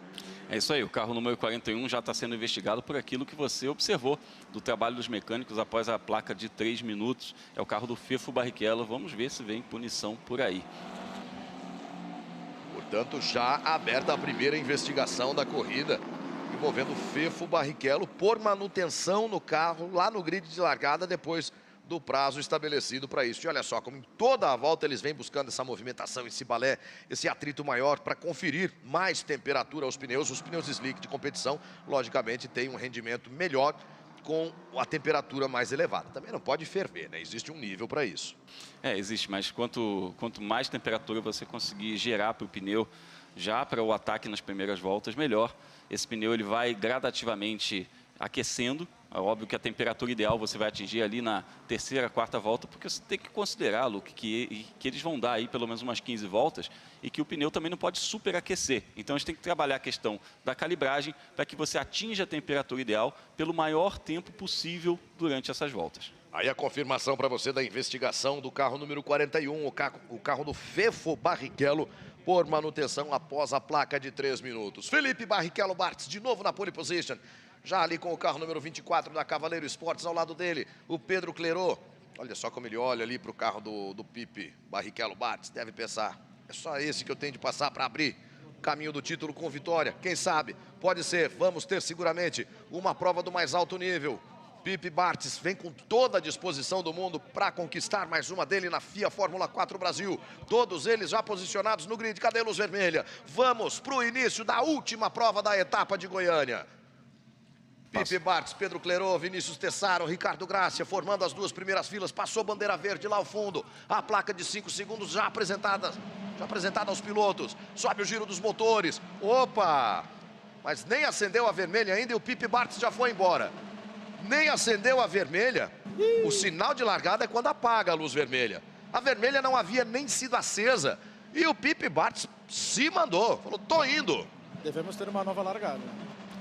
[SPEAKER 2] É isso aí, o carro número 41 já está sendo investigado por aquilo que você observou do trabalho dos mecânicos após a placa de 3 minutos. É o carro do Fefo Barrichello. Vamos ver se vem punição por aí.
[SPEAKER 1] Portanto, já aberta a primeira investigação da corrida, envolvendo Fefo Barrichello por manutenção no carro lá no grid de largada depois do prazo estabelecido para isso. E olha só, como em toda a volta eles vêm buscando essa movimentação, esse balé, esse atrito maior para conferir mais temperatura aos pneus. Os pneus slick de competição, logicamente, têm um rendimento melhor com a temperatura mais elevada. Também não pode ferver, né? Existe um nível para isso.
[SPEAKER 2] Existe, mas quanto mais temperatura você conseguir gerar para o pneu, já para o ataque nas primeiras voltas, melhor. Esse pneu ele vai gradativamente aquecendo. É óbvio que a temperatura ideal você vai atingir ali na terceira, quarta volta, porque você tem que considerar, Luke, que eles vão dar aí pelo menos umas 15 voltas e que o pneu também não pode superaquecer. Então a gente tem que trabalhar a questão da calibragem para que você atinja a temperatura ideal pelo maior tempo possível durante essas voltas.
[SPEAKER 1] Aí a confirmação para você da investigação do carro número 41, o carro do Fefo Barrichello, por manutenção após a placa de 3 minutos. Felipe Barrichello Bartz de novo na pole position. Já ali com o carro número 24 da Cavaleiro Esportes ao lado dele, o Pedro Clerot. Olha só como ele olha ali para o carro do Pipe Barrichello Bartz. Deve pensar, é só esse que eu tenho de passar para abrir o caminho do título com vitória. Quem sabe, pode ser, vamos ter seguramente uma prova do mais alto nível. Pipe Bartz vem com toda a disposição do mundo para conquistar mais uma dele na FIA Fórmula 4 Brasil. Todos eles já posicionados no grid. Cadê a luz vermelha? Vamos para o início da última prova da etapa de Goiânia. Pipe Bartz, Pedro Clerot, Vinícius Tessaro, Ricardo Gracia, formando as duas primeiras filas. Passou bandeira verde lá ao fundo. A placa de 5 segundos já apresentada aos pilotos. Sobe o giro dos motores. Opa! Mas nem acendeu a vermelha ainda e o Pipe Bartz já foi embora. Nem acendeu a vermelha. O sinal de largada é quando apaga a luz vermelha. A vermelha não havia nem sido acesa. E o Pipe Bartz se mandou. Falou, tô indo.
[SPEAKER 3] Devemos ter uma nova largada.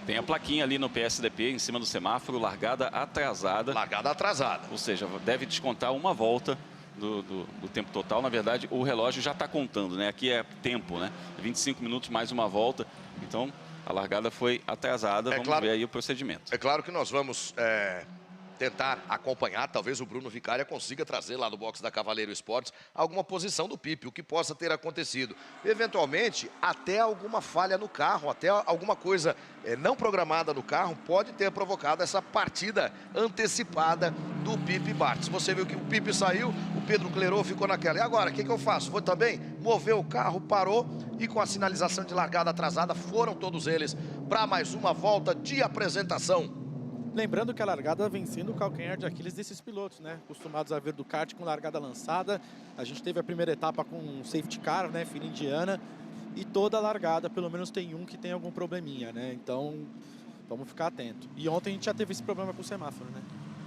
[SPEAKER 2] Tem a plaquinha ali no PSDP, em cima do semáforo, largada atrasada.
[SPEAKER 1] Largada atrasada.
[SPEAKER 2] Ou seja, deve descontar uma volta do tempo total. Na verdade, o relógio já está contando, né? Aqui é tempo, né? 25 minutos mais uma volta. Então, a largada foi atrasada. Vamos ver aí o procedimento.
[SPEAKER 1] É claro que nós vamos tentar acompanhar. Talvez o Bruno Vicária consiga trazer lá do box da Cavaleiro Esportes alguma posição do Pipe, o que possa ter acontecido. Eventualmente, até alguma falha no carro, até alguma coisa não programada no carro pode ter provocado essa partida antecipada do Pipe Bartz. Você viu que o Pipe saiu, o Pedro Clerot ficou naquela. E agora, o que eu faço? Vou também mover o carro, parou e com a sinalização de largada atrasada foram todos eles para mais uma volta de apresentação.
[SPEAKER 3] Lembrando que a largada vem sendo o calcanhar de Aquiles desses pilotos, né? Acostumados a ver do kart com largada lançada. A gente teve a primeira etapa com um safety car, né? Fila indiana. E toda a largada, pelo menos tem um que tem algum probleminha, né? Então, vamos ficar atento. E ontem a gente já teve esse problema com o semáforo, né?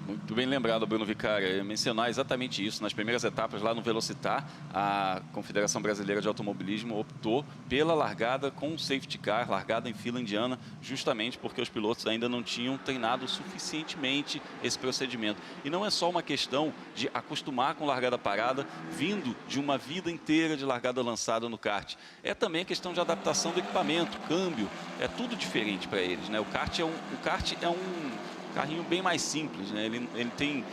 [SPEAKER 2] Muito bem lembrado, Bruno Vicária. Eu ia mencionar exatamente isso. Nas primeiras etapas lá no Velocitar, a Confederação Brasileira de Automobilismo optou pela largada com safety car, largada em fila indiana, justamente porque os pilotos ainda não tinham treinado suficientemente esse procedimento. E não é só uma questão de acostumar com largada parada, vindo de uma vida inteira de largada lançada no kart. É também a questão de adaptação do equipamento, câmbio, é tudo diferente para eles, né? O kart é um carrinho bem mais simples, né? Ele tem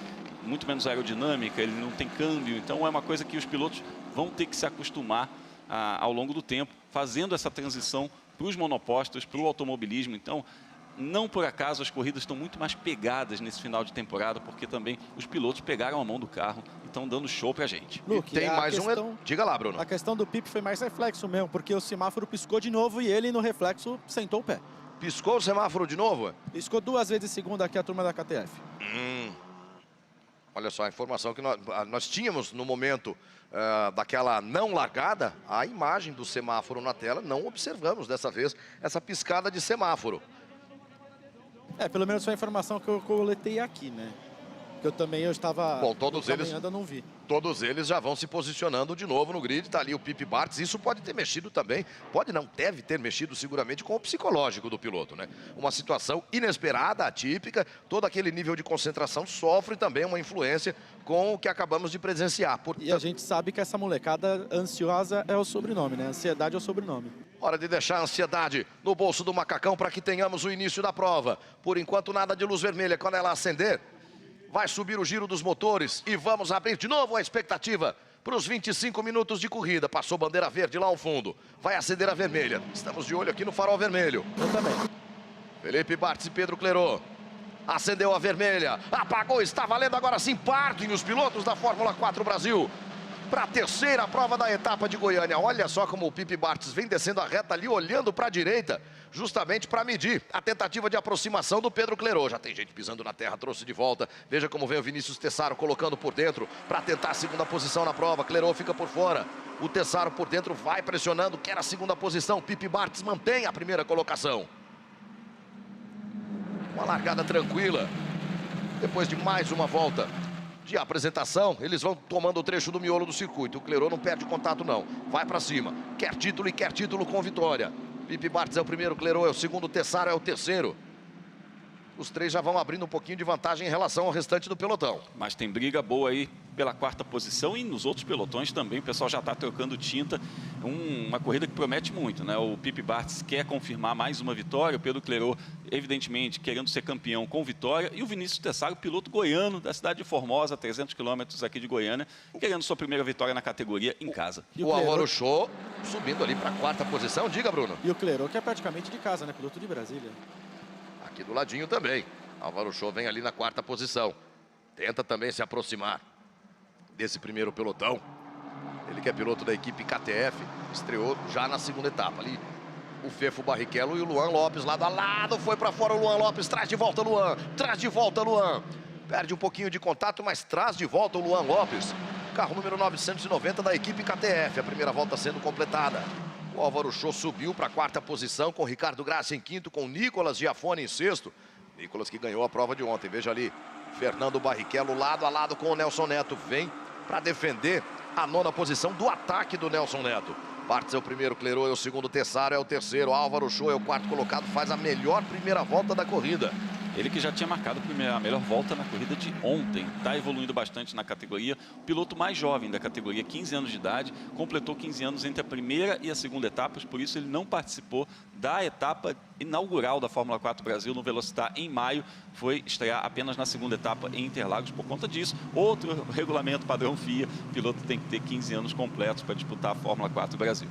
[SPEAKER 2] muito menos aerodinâmica, ele não tem câmbio, então é uma coisa que os pilotos vão ter que se acostumar ao longo do tempo, fazendo essa transição para os monopostos, para o automobilismo. Então, não por acaso as corridas estão muito mais pegadas nesse final de temporada, porque também os pilotos pegaram a mão do carro e estão dando show pra gente.
[SPEAKER 3] Luke,
[SPEAKER 1] tem mais Diga lá, Bruno.
[SPEAKER 3] A questão do Pipe foi mais reflexo mesmo, porque o semáforo piscou de novo e ele no reflexo sentou o pé.
[SPEAKER 1] Piscou o semáforo de novo?
[SPEAKER 3] Piscou 2 vezes segundo aqui a turma da KTF.
[SPEAKER 1] Olha só, a informação que nós tínhamos no momento daquela não largada, a imagem do semáforo na tela, não observamos dessa vez essa piscada de semáforo.
[SPEAKER 3] Pelo menos foi a informação que eu coletei aqui, né? Que eu estava...
[SPEAKER 1] Bom, todos eles...
[SPEAKER 3] eu não vi.
[SPEAKER 1] Todos eles já vão se posicionando de novo no grid. Tá ali o Pipe Bartz. Isso pode ter mexido também. Pode não, deve ter mexido seguramente com o psicológico do piloto, né? Uma situação inesperada, atípica. Todo aquele nível de concentração sofre também uma influência com o que acabamos de presenciar.
[SPEAKER 3] E a gente sabe que essa molecada ansiosa é o sobrenome, né? Ansiedade é o sobrenome.
[SPEAKER 1] Hora de deixar a ansiedade no bolso do macacão para que tenhamos o início da prova. Por enquanto, nada de luz vermelha. Quando ela acender, vai subir o giro dos motores e vamos abrir de novo a expectativa para os 25 minutos de corrida. Passou bandeira verde lá ao fundo. Vai acender a vermelha. Estamos de olho aqui no farol vermelho.
[SPEAKER 3] Eu também.
[SPEAKER 1] Felipe Bartz e Pedro Clerot. Acendeu a vermelha. Apagou, está valendo agora sim. Partem os pilotos da Fórmula 4 Brasil. para a terceira prova da etapa de Goiânia. Olha só como o Pipe Bartz vem descendo a reta ali, olhando para a direita, justamente para medir a tentativa de aproximação do Pedro Clerot. Já tem gente pisando na terra, trouxe de volta. Veja como vem o Vinícius Tessaro colocando por dentro para tentar a segunda posição na prova. Clerot fica por fora. O Tessaro por dentro vai pressionando, quer a segunda posição. Pipe Bartz mantém a primeira colocação. Uma largada tranquila. Depois de mais uma volta de apresentação, eles vão tomando o trecho do miolo do circuito. O Clerot não perde contato não, vai para cima, quer título e quer título com vitória. Pipe Bartz é o primeiro, Clerot é o segundo, Tessaro é o terceiro. Os três já vão abrindo um pouquinho de vantagem em relação ao restante do pelotão.
[SPEAKER 2] Mas tem briga boa aí pela quarta posição e nos outros pelotões também. O pessoal já está trocando tinta. Uma corrida que promete muito, né? O Pipe Bartz quer confirmar mais uma vitória. O Pedro Clerot, evidentemente, querendo ser campeão com vitória. E o Vinícius Tessaro, piloto goiano da cidade de Formosa, 300 quilômetros aqui de Goiânia, querendo sua primeira vitória na categoria em casa.
[SPEAKER 3] E
[SPEAKER 1] o Álvaro Show subindo ali para a quarta posição. Diga, Bruno.
[SPEAKER 3] E o Clerot, que é praticamente de casa, né? Piloto de Brasília.
[SPEAKER 1] Aqui do ladinho também. Álvaro Show vem ali na quarta posição. Tenta também se aproximar desse primeiro pelotão. Ele que é piloto da equipe KTF, estreou já na segunda etapa. Ali o Fefo Barrichello e o Luan Lopes lado a lado. Foi para fora o Luan Lopes, traz de volta o Luan. Traz de volta o Luan. Perde um pouquinho de contato, mas traz de volta o Luan Lopes. Carro número 990 da equipe KTF. A primeira volta sendo completada. O Álvaro Show subiu para a quarta posição com o Ricardo Graça em quinto, com o Nicolas Giafone em sexto. Nicolas que ganhou a prova de ontem. Veja ali, Fernando Barrichello lado a lado com o Nelson Neto. Vem para defender a nona posição do ataque do Nelson Neto. Bartz é o primeiro, Clerot é o segundo, Tessaro é o terceiro, Álvaro Show é o quarto colocado, faz a melhor primeira volta da corrida.
[SPEAKER 2] Ele que já tinha marcado a melhor volta na corrida de ontem. Está evoluindo bastante na categoria. O piloto mais jovem da categoria, 15 anos de idade, completou 15 anos entre a primeira e a segunda etapas, por isso ele não participou da etapa inaugural da Fórmula 4 Brasil no Velocitar em maio. Foi estrear apenas na segunda etapa em Interlagos por conta disso. Outro regulamento padrão FIA, o piloto tem que ter 15 anos completos para disputar a Fórmula 4 Brasil.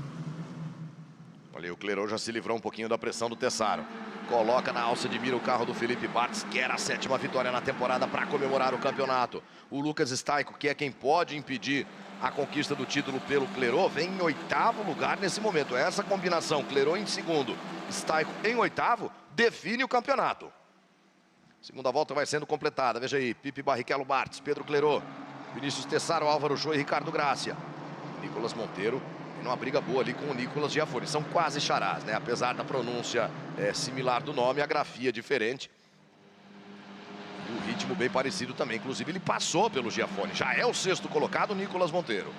[SPEAKER 1] Olha aí, o Clerot já se livrou um pouquinho da pressão do Tessaro. Coloca na alça de mira o carro do Felipe Bartz, quer a sétima vitória na temporada para comemorar o campeonato. O Lucas Staico, que é quem pode impedir a conquista do título pelo Clerot, vem em oitavo lugar nesse momento. Essa combinação, Clerot em segundo, Staico em oitavo, define o campeonato. Segunda volta vai sendo completada, veja aí, Pipe Barrichello Bartz, Pedro Clerot, Vinícius Tessaro, Álvaro Show e Ricardo Gracia. Nicolas Monteiro tem uma briga boa ali com o Nicolas Giafone. São quase charás, né? Apesar da pronúncia similar do nome, a grafia é diferente. E o ritmo bem parecido também. Inclusive, ele passou pelo Giafone. Já é o sexto colocado, Nicolas Monteiro.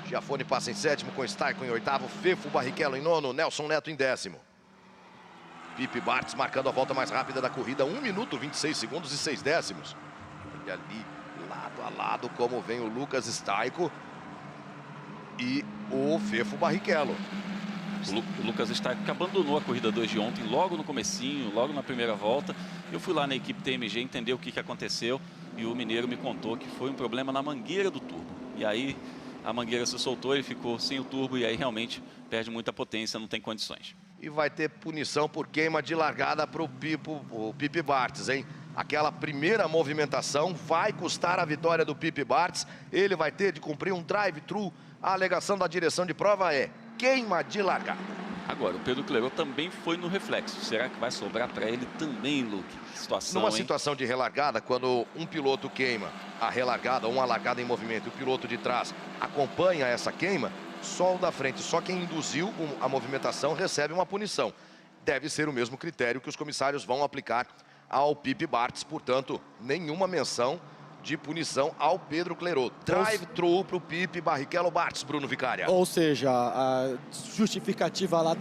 [SPEAKER 1] Giafone passa em sétimo, com Staico em oitavo, Fefo Barrichello em nono, Nelson Neto em décimo. Pipe Bartz marcando a volta mais rápida da corrida, 1 minuto, 26 segundos e 6 décimos. E ali, lado a lado, como vem o Lucas Staico e o Fefo Barrichello.
[SPEAKER 2] O Lucas Staico que abandonou a corrida 2 de ontem, logo no comecinho, logo na primeira volta. Eu fui lá na equipe TMG entender o que aconteceu e o mineiro me contou que foi um problema na mangueira do turbo. E aí a mangueira se soltou, ele ficou sem o turbo e aí realmente perde muita potência, não tem condições.
[SPEAKER 1] E vai ter punição por queima de largada para o Pipe Bartz, hein? Aquela primeira movimentação vai custar a vitória do Pipe Bartz. Ele vai ter de cumprir um drive-thru. A alegação da direção de prova é queima de largada.
[SPEAKER 2] Agora, o Pedro Clerot também foi no reflexo. Será que vai sobrar para ele também, Luke?
[SPEAKER 1] Numa situação de relargada, quando um piloto queima a relargada ou uma largada em movimento, o piloto de trás acompanha essa queima, só o da frente, só quem induziu a movimentação recebe uma punição. Deve ser o mesmo critério que os comissários vão aplicar ao Pipe Bartz, portanto, nenhuma menção de punição ao Pedro Clerot. Drive-thru para o Pipe Barrichello Bartz, Bruno Vicária.
[SPEAKER 3] Ou seja, a justificativa lá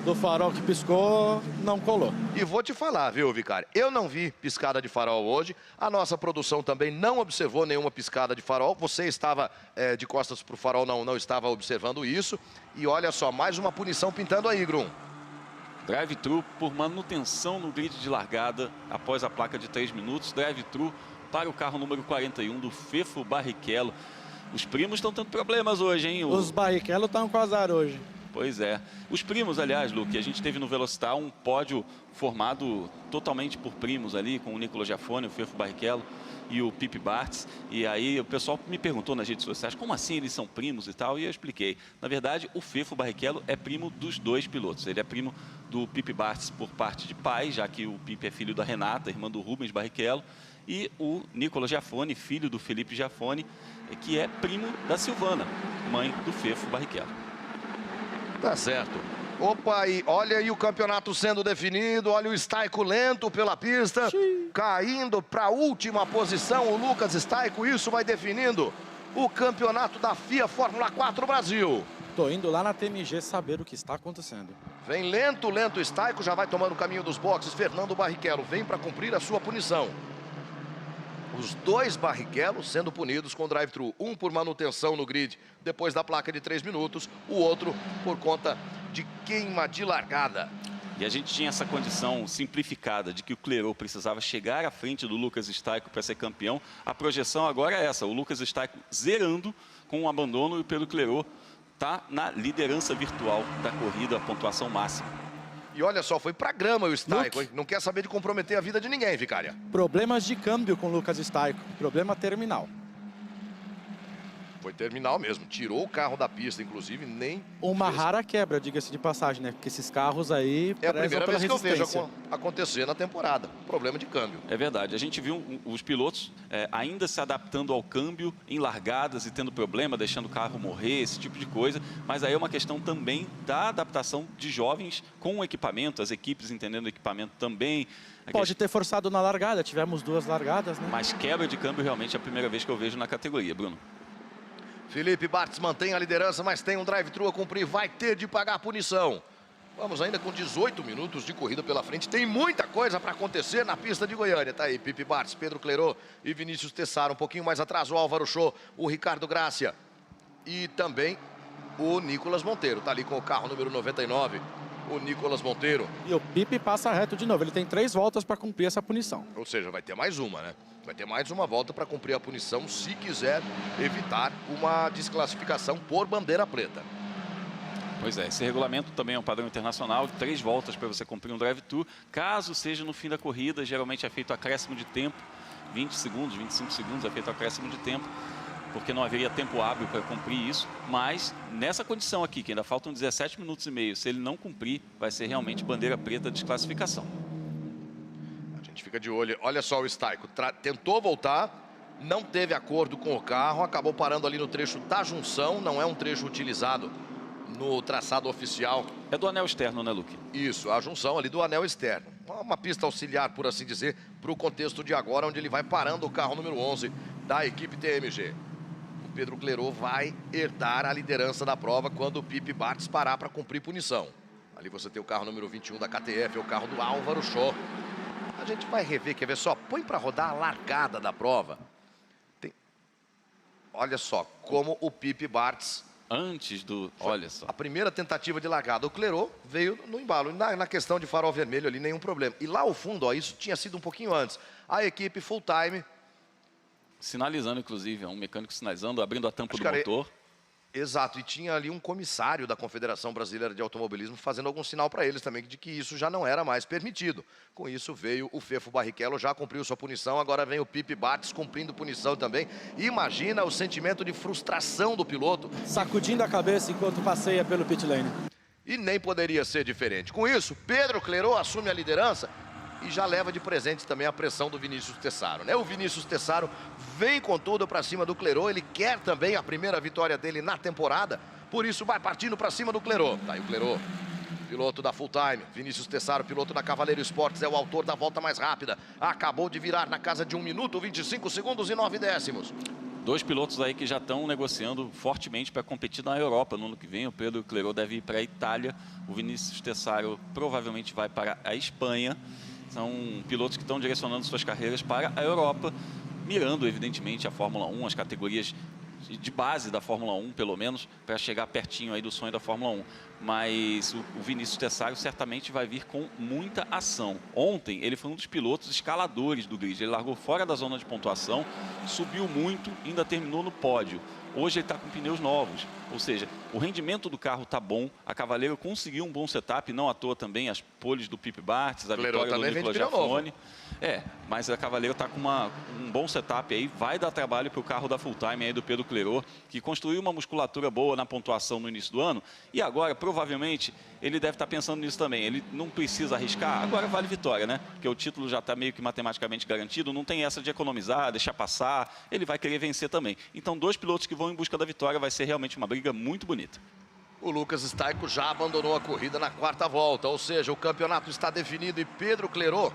[SPEAKER 3] do farol que piscou não colou.
[SPEAKER 1] E vou te falar, viu, Vicária? Eu não vi piscada de farol hoje. A nossa produção também não observou nenhuma piscada de farol. Você estava de costas para o farol, não estava observando isso. E olha só, mais uma punição pintando aí, Grum.
[SPEAKER 2] Drive-thru por manutenção no grid de largada após a placa de 3 minutos. Drive-thru para o carro número 41 do Fefo Barrichello. Os primos estão tendo problemas hoje, hein?
[SPEAKER 3] Os Barrichello estão com azar hoje.
[SPEAKER 2] Pois é. Os primos, aliás, Luke, a gente teve no Velocitar um pódio formado totalmente por primos ali, com o Nicolas Giafone, o Fefo Barrichello e o Pipi Bartz. E aí o pessoal me perguntou nas redes sociais, como assim eles são primos e tal? E eu expliquei. Na verdade, o Fefo Barrichello é primo dos dois pilotos. Ele é primo do Pipi Bartz por parte de pai, já que o Pipi é filho da Renata, irmã do Rubens Barrichello. E o Nicolas Giafone, filho do Felipe Giafone, que é primo da Silvana, mãe do Fefo Barrichello.
[SPEAKER 1] Tá certo. Opa, e olha aí o campeonato sendo definido, olha o Staico lento pela pista, caindo para a última posição, o Lucas Staico, isso vai definindo o campeonato da FIA Fórmula 4 Brasil.
[SPEAKER 3] Tô indo lá na TMG saber o que está acontecendo.
[SPEAKER 1] Vem lento o Staico, já vai tomando o caminho dos boxes, Fernando Barrichello vem para cumprir a sua punição. Os dois Barrichello sendo punidos com drive-thru, um por manutenção no grid depois da placa de 3 minutos, o outro por conta de queima de largada.
[SPEAKER 2] E a gente tinha essa condição simplificada de que o Clerot precisava chegar à frente do Lucas Staico para ser campeão. A projeção agora é essa, o Lucas Staico zerando com o abandono e o Pedro Clerot está na liderança virtual da corrida, a pontuação máxima.
[SPEAKER 1] E olha só, foi pra grama o Staico, hein? Não quer saber de comprometer a vida de ninguém, Vicária.
[SPEAKER 3] Problemas de câmbio com o Lucas Staico, problema terminal.
[SPEAKER 1] Foi terminal mesmo, tirou o carro da pista, inclusive, nem
[SPEAKER 3] Uma
[SPEAKER 1] fez.
[SPEAKER 3] rara quebra, diga-se de passagem, né? Porque esses carros aí
[SPEAKER 1] É a primeira
[SPEAKER 3] pela
[SPEAKER 1] vez que eu vejo
[SPEAKER 3] resistência.
[SPEAKER 1] acontecer na temporada, problema de câmbio.
[SPEAKER 2] É verdade, a gente viu os pilotos ainda se adaptando ao câmbio em largadas e tendo problema, deixando o carro morrer, esse tipo de coisa. Mas aí é uma questão também da adaptação de jovens com o equipamento, as equipes entendendo o equipamento também.
[SPEAKER 3] Pode ter forçado na largada, tivemos 2 largadas, né?
[SPEAKER 2] Mas quebra de câmbio realmente é a primeira vez que eu vejo na categoria, Bruno.
[SPEAKER 1] Felipe Bartz mantém a liderança, mas tem um drive-thru a cumprir, vai ter de pagar a punição. Vamos ainda com 18 minutos de corrida pela frente, tem muita coisa para acontecer na pista de Goiânia. Tá aí, Pipi Bartz, Pedro Clerot e Vinícius Tessaro. Um pouquinho mais atrás o Álvaro Show, o Ricardo Grácia e também o Nicolas Monteiro. Tá ali com o carro número 99, o Nicolas Monteiro.
[SPEAKER 3] E o Pipi passa reto de novo, ele tem 3 voltas para cumprir essa punição.
[SPEAKER 1] Ou seja, vai ter mais uma, né? Vai ter mais uma volta para cumprir a punição se quiser evitar uma desclassificação por bandeira preta.
[SPEAKER 2] Pois é, esse regulamento também é um padrão internacional, 3 voltas para você cumprir um drive-thru. Caso seja no fim da corrida, geralmente é feito acréscimo de tempo, 20 segundos, 25 segundos é feito acréscimo de tempo, porque não haveria tempo hábil para cumprir isso. Mas nessa condição aqui, que ainda faltam 17 minutos e meio, se ele não cumprir, vai ser realmente bandeira preta de desclassificação.
[SPEAKER 1] A gente fica de olho. Olha só o Staico, tentou voltar, não teve acordo com o carro, acabou parando ali no trecho da junção, não é um trecho utilizado no traçado oficial.
[SPEAKER 2] É do anel externo, né, Luque?
[SPEAKER 1] Isso, a junção ali do anel externo. Uma pista auxiliar, por assim dizer, para o contexto de agora, onde ele vai parando o carro número 11 da equipe TMG. O Pedro Clerot vai herdar a liderança da prova quando o Pipi Bartz parar para cumprir punição. Ali você tem o carro número 21 da KTF, o carro do Álvaro Show. A gente vai rever, quer ver só? Põe para rodar a largada da prova. Olha só como o Pipi Bartz...
[SPEAKER 2] Antes do... Olha só.
[SPEAKER 1] A primeira tentativa de largada, o Clerot veio no embalo. Na questão de farol vermelho ali, nenhum problema. E lá ao fundo, ó, isso tinha sido um pouquinho antes. A equipe full time...
[SPEAKER 2] Sinalizando, inclusive, um mecânico sinalizando, abrindo a tampa do motor.
[SPEAKER 1] Exato, e tinha ali um comissário da Confederação Brasileira de Automobilismo fazendo algum sinal para eles também de que isso já não era mais permitido. Com isso veio o Fefo Barrichello, já cumpriu sua punição, agora vem o Pipi Bartz cumprindo punição também. Imagina o sentimento de frustração do piloto.
[SPEAKER 3] Sacudindo a cabeça enquanto passeia pelo pit lane.
[SPEAKER 1] E nem poderia ser diferente. Com isso, Pedro Clerot assume a liderança e já leva de presente também a pressão do Vinícius Tessaro, né? O Vinícius Tessaro vem com tudo para cima do Clerot, ele quer também a primeira vitória dele na temporada, por isso vai partindo para cima do Clerot. Tá aí o Clerot, piloto da Full Time. Vinícius Tessaro, piloto da Cavaleiro Esportes, é o autor da volta mais rápida. Acabou de virar na casa de 1 minuto, 25 segundos e 9 décimos.
[SPEAKER 2] 2 pilotos aí que já estão negociando fortemente para competir na Europa no ano que vem. O Pedro Clerot deve ir para a Itália, o Vinícius Tessaro provavelmente vai para a Espanha. São pilotos que estão direcionando suas carreiras para a Europa, mirando, evidentemente, a Fórmula 1, as categorias de base da Fórmula 1, pelo menos, para chegar pertinho aí do sonho da Fórmula 1. Mas o Vinícius Tessaro certamente vai vir com muita ação. Ontem, ele foi um dos pilotos escaladores do grid. Ele largou fora da zona de pontuação, subiu muito, ainda terminou no pódio. Hoje ele está com pneus novos. Ou seja, o rendimento do carro está bom, a Cavaleiro conseguiu um bom setup, não à toa também as poles do Pipe Bartz, a
[SPEAKER 1] Clerô
[SPEAKER 2] vitória do
[SPEAKER 1] também vem de
[SPEAKER 2] Nicolas
[SPEAKER 1] pneu novo.
[SPEAKER 2] Giafone. Mas a Cavaleiro está com um bom setup aí, vai dar trabalho para o carro da Full Time aí do Pedro Clerô, que construiu uma musculatura boa na pontuação no início do ano, e agora, provavelmente, ele deve estar pensando nisso também. Ele não precisa arriscar, agora vale vitória, né? Porque o título já está meio que matematicamente garantido, não tem essa de economizar, deixar passar, ele vai querer vencer também. Então, 2 pilotos que vão em busca da vitória, vai ser realmente uma briga muito bonita.
[SPEAKER 1] O Lucas Staico já abandonou a corrida na 4ª volta, ou seja, o campeonato está definido e Pedro Clerô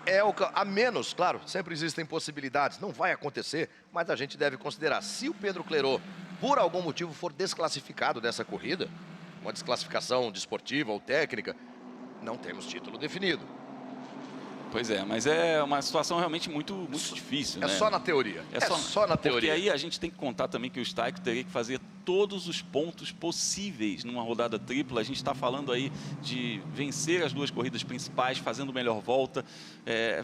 [SPEAKER 1] é a menos, claro, sempre existem possibilidades, não vai acontecer, mas a gente deve considerar, se o Pedro Clerô, por algum motivo, for desclassificado dessa corrida, uma desclassificação desportiva ou técnica, não temos título definido.
[SPEAKER 2] Pois é, mas é uma situação realmente muito difícil, né?
[SPEAKER 1] É só na teoria. É só na teoria.
[SPEAKER 2] Porque aí a gente tem que contar também que o Staico teria que fazer todos os pontos possíveis numa rodada tripla. A gente está falando aí de vencer as 2 corridas principais, fazendo melhor volta,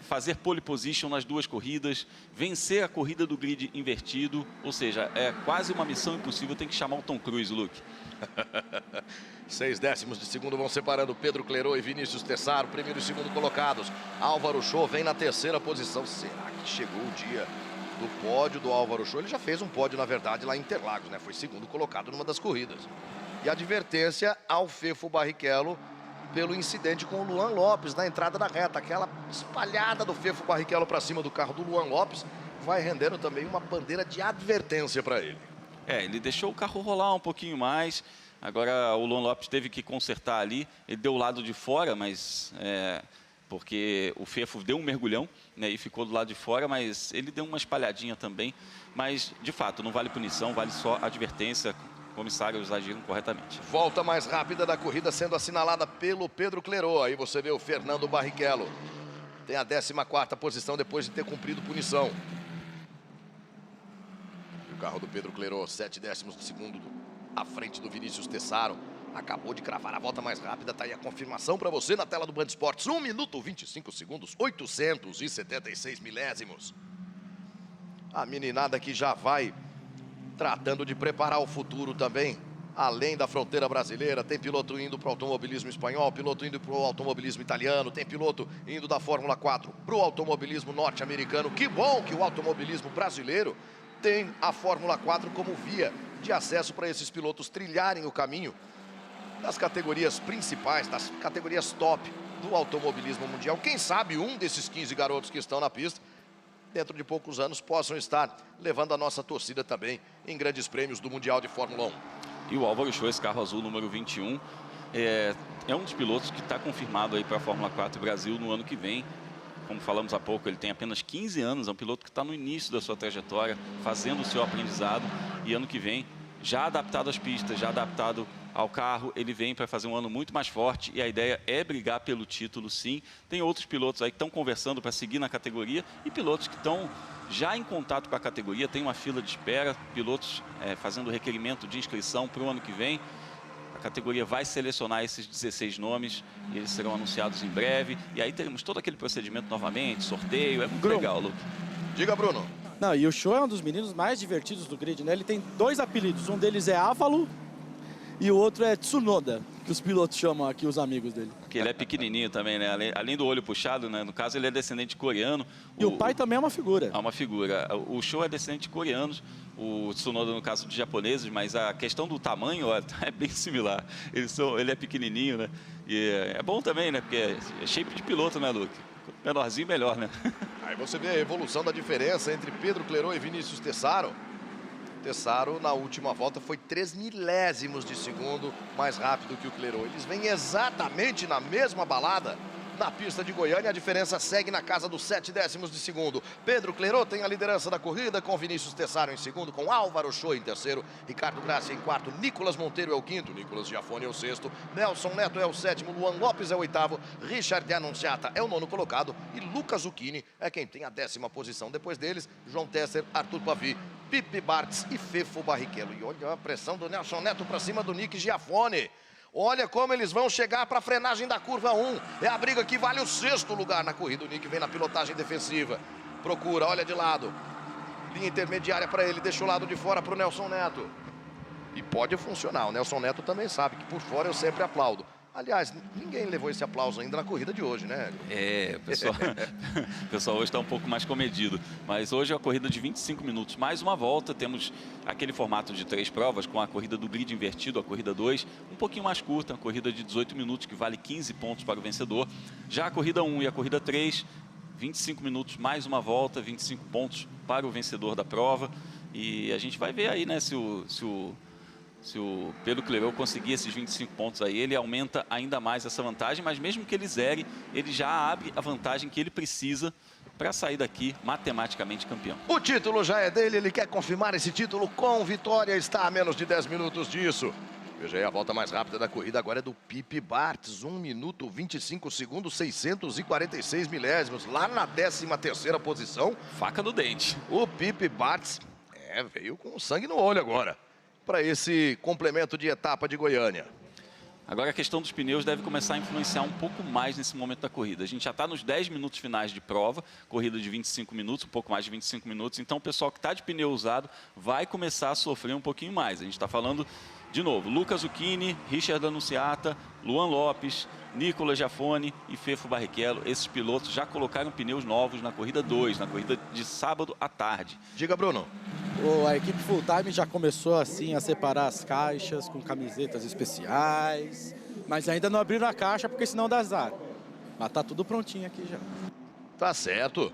[SPEAKER 2] fazer pole position nas 2 corridas, vencer a corrida do grid invertido. Ou seja, é quase uma missão impossível. Tem que chamar o Tom Cruise, Luke.
[SPEAKER 1] 6 décimos de segundo vão separando Pedro Clerô e Vinícius Tessaro, primeiro e segundo colocados. Álvaro Show vem na 3ª posição. Será que chegou o dia do pódio do Álvaro Show? Ele já fez um pódio, na verdade, lá em Interlagos, né? Foi segundo colocado numa das corridas. E advertência ao Fefo Barrichello pelo incidente com o Luan Lopes na entrada da reta. Aquela espalhada do Fefo Barrichello para cima do carro do Luan Lopes vai rendendo também uma bandeira de advertência para ele.
[SPEAKER 2] Ele deixou o carro rolar um pouquinho mais. Agora o Luan Lopes teve que consertar ali. Ele deu o lado de fora, mas porque o Fefo deu um mergulhão, né, e ficou do lado de fora, mas ele deu uma espalhadinha também. Mas, de fato, não vale punição, vale só advertência. Comissários agiram corretamente.
[SPEAKER 1] Volta mais rápida da corrida sendo assinalada pelo Pedro Clerô. Aí você vê o Fernando Barrichello. Tem a 14ª posição depois de ter cumprido punição. O carro do Pedro Clerô, 7 décimos de segundo à frente do Vinícius Tessaro. Acabou de cravar a volta mais rápida. Tá aí a confirmação para você na tela do Band Esportes. 1 minuto 25 segundos, 876 milésimos. A meninada que já vai tratando de preparar o futuro também. Além da fronteira brasileira, tem piloto indo para o automobilismo espanhol, piloto indo para o automobilismo italiano, tem piloto indo da Fórmula 4 para o automobilismo norte-americano. Que bom que o automobilismo brasileiro tem a Fórmula 4 como via de acesso para esses pilotos trilharem o caminho das categorias principais, das categorias top do automobilismo mundial. Quem sabe um desses 15 garotos que estão na pista, dentro de poucos anos, possam estar levando a nossa torcida também em grandes prêmios do Mundial de Fórmula 1.
[SPEAKER 2] E o Álvaro Show, esse carro azul número 21, é um dos pilotos que está confirmado aí para a Fórmula 4 Brasil no ano que vem. Como falamos há pouco, ele tem apenas 15 anos, é um piloto que está no início da sua trajetória, fazendo o seu aprendizado, e ano que vem, já adaptado às pistas, já adaptado ao carro, ele vem para fazer um ano muito mais forte, e a ideia é brigar pelo título, sim. Tem outros pilotos aí que estão conversando para seguir na categoria, e pilotos que estão já em contato com a categoria, tem uma fila de espera, pilotos fazendo requerimento de inscrição para o ano que vem. A categoria vai selecionar esses 16 nomes, e eles serão anunciados em breve, e aí teremos todo aquele procedimento novamente, sorteio, é muito legal, Luke.
[SPEAKER 1] Diga, Bruno.
[SPEAKER 3] Não, e o Show é um dos meninos mais divertidos do grid, né? Ele tem 2 apelidos, um deles é Ávalo e o outro é Tsunoda, que os pilotos chamam aqui, os amigos dele.
[SPEAKER 2] Porque ele é pequenininho também, né? Além do olho puxado, né? No caso, ele é descendente coreano.
[SPEAKER 3] E o pai também é uma figura.
[SPEAKER 2] É uma figura. O Show é descendente de coreanos, o Tsunoda, no caso, de japoneses, mas a questão do tamanho, ó, é bem similar. Ele é pequenininho, né? E é bom também, né? Porque é shape de piloto, né, Luke? Menorzinho, melhor, né?
[SPEAKER 1] Aí você vê a evolução da diferença entre Pedro Clerô e Vinícius Tessaro. Tessaro, na última volta, foi 3 milésimos de segundo mais rápido que o Clerô. Eles vêm exatamente na mesma balada na pista de Goiânia. A diferença segue na casa dos 7 décimos de segundo. Pedro Clerô tem a liderança da corrida, com Vinícius Tessaro em segundo, com Álvaro Show em terceiro, Ricardo Gracia em quarto, Nicolas Monteiro é o quinto, Nicolas Giafone é o sexto, Nelson Neto é o sétimo, Luan Lopes é o oitavo, Richard Annunziata é o nono colocado e Lucas Zucchini é quem tem a 10ª posição. Depois deles, João Tesser, Arthur Pavi, Pipe Bartz e Fefo Barrichello. E olha a pressão do Nelson Neto para cima do Nick Giafone. Olha como eles vão chegar para a frenagem da curva 1. É a briga que vale o 6º lugar na corrida. O Nick vem na pilotagem defensiva. Procura, olha de lado. Linha intermediária para ele, deixa o lado de fora para o Nelson Neto. E pode funcionar. O Nelson Neto também sabe que por fora eu sempre aplaudo. Aliás, ninguém levou esse aplauso ainda na corrida de hoje, né?
[SPEAKER 2] É, o pessoal hoje está um pouco mais comedido. Mas hoje é a corrida de 25 minutos. Mais uma volta, temos aquele formato de 3 provas, com a corrida do grid invertido, a corrida 2, um pouquinho mais curta, a corrida de 18 minutos, que vale 15 pontos para o vencedor. Já a corrida 1 e a corrida 3, 25 minutos, mais uma volta, 25 pontos para o vencedor da prova. E a gente vai ver aí, né, se o Pedro Clerot conseguir esses 25 pontos aí, ele aumenta ainda mais essa vantagem, mas mesmo que ele zere, ele já abre a vantagem que ele precisa para sair daqui matematicamente campeão.
[SPEAKER 1] O título já é dele, ele quer confirmar esse título com vitória, está a menos de 10 minutos disso. Veja aí, a volta mais rápida da corrida agora é do Pipe Bartz, 1 minuto 25 segundos, 646 milésimos, lá na 13ª posição.
[SPEAKER 2] Faca do dente.
[SPEAKER 1] O Pipe Bartz veio com sangue no olho agora, para esse complemento de etapa de Goiânia.
[SPEAKER 2] Agora a questão dos pneus deve começar a influenciar um pouco mais nesse momento da corrida. A gente já está nos 10 minutos finais de prova, corrida de 25 minutos, um pouco mais de 25 minutos. Então o pessoal que está de pneu usado vai começar a sofrer um pouquinho mais. A gente está falando, de novo, Luca Zucchini, Richard Annunziata, Luan Lopes, Nicolas Giafone e Fefo Barrichello. Esses pilotos já colocaram pneus novos na corrida 2, na corrida de sábado à tarde.
[SPEAKER 1] Diga, Bruno.
[SPEAKER 3] A equipe Full Time já começou assim a separar as caixas com camisetas especiais, mas ainda não abriram a caixa porque senão dá azar. Mas tá tudo prontinho aqui já.
[SPEAKER 1] Tá certo.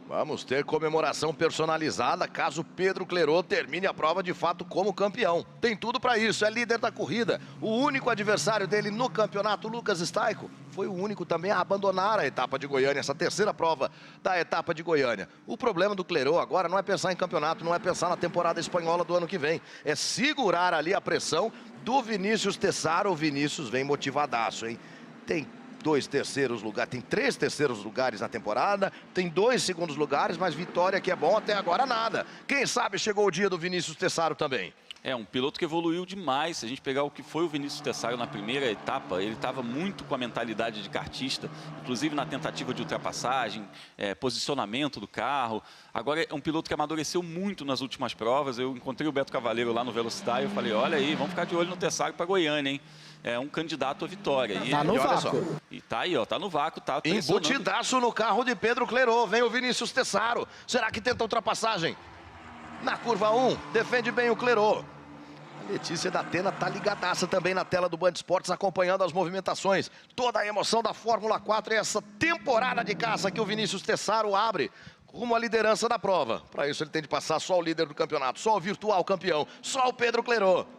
[SPEAKER 1] Vamos ter comemoração personalizada caso Pedro Clerot termine a prova de fato como campeão. Tem tudo para isso, é líder da corrida. O único adversário dele no campeonato, Lucas Staico, foi o único também a abandonar a etapa de Goiânia, essa terceira prova da etapa de Goiânia. O problema do Clerot agora não é pensar em campeonato, não é pensar na temporada espanhola do ano que vem. É segurar ali a pressão do Vinícius Tessaro. O Vinícius vem motivadaço, hein? Tem 2 terceiros lugares, tem 3 terceiros lugares na temporada, tem 2 segundos lugares, mas vitória que é bom até agora nada. Quem sabe chegou o dia do Vinícius Tessaro também.
[SPEAKER 2] É um piloto que evoluiu demais. Se a gente pegar o que foi o Vinícius Tessaro na primeira etapa, ele estava muito com a mentalidade de kartista, inclusive na tentativa de ultrapassagem, posicionamento do carro. Agora é um piloto que amadureceu muito nas últimas provas. Eu encontrei o Beto Cavaleiro lá no Velocitar e eu falei, olha aí, vamos ficar de olho no Tessaro para Goiânia, hein? É um candidato à vitória.
[SPEAKER 3] Tá no vácuo.
[SPEAKER 2] E tá aí, ó, tá no vácuo, tá
[SPEAKER 1] embutidaço no carro de Pedro Clerot. Vem o Vinícius Tessaro. Será que tenta ultrapassagem? Na curva 1, defende bem o Clerot. A Letícia da Atena tá ligadaça também na tela do Band Esportes, acompanhando as movimentações. Toda a emoção da Fórmula 4 e essa temporada de caça que o Vinícius Tessaro abre rumo à liderança da prova. Para isso ele tem de passar só o líder do campeonato, só o virtual campeão, só o Pedro Clerot.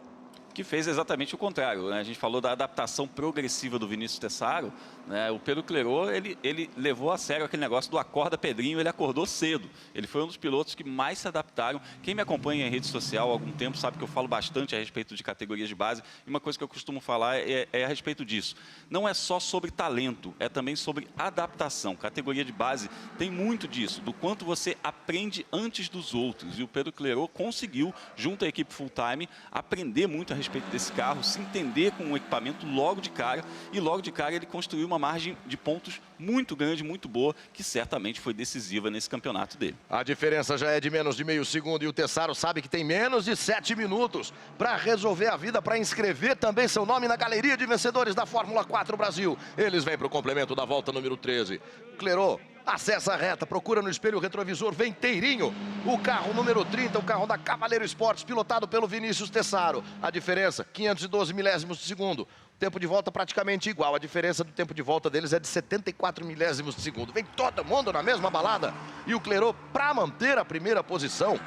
[SPEAKER 2] Que fez exatamente o contrário, né? A gente falou da adaptação progressiva do Vinícius Tessaro, né? O Pedro Clerot, ele levou a sério aquele negócio do acorda Pedrinho, ele acordou cedo. Ele foi um dos pilotos que mais se adaptaram. Quem me acompanha em rede social há algum tempo sabe que eu falo bastante a respeito de categorias de base, e uma coisa que eu costumo falar é a respeito disso. Não é só sobre talento, é também sobre adaptação. Categoria de base tem muito disso, do quanto você aprende antes dos outros. E o Pedro Clerot conseguiu, junto à equipe Full Time, aprender muito a respeito desse carro, se entender com o equipamento logo de cara, e logo de cara ele construiu uma margem de pontos muito grande, muito boa, que certamente foi decisiva nesse campeonato dele.
[SPEAKER 1] A diferença já é de menos de meio segundo e o Tessaro sabe que tem menos de 7 minutos para resolver a vida, para inscrever também seu nome na galeria de vencedores da Fórmula 4 Brasil. Eles vêm para o complemento da volta número 13. Clerot acessa a reta, procura no espelho retrovisor, vem inteirinho o carro número 30, o carro da Cavaleiro Esportes, pilotado pelo Vinícius Tessaro. A diferença, 512 milésimos de segundo. Tempo de volta praticamente igual. A diferença do tempo de volta deles é de 74 milésimos de segundo. Vem todo mundo na mesma balada. E o Clerot, para manter a primeira posição.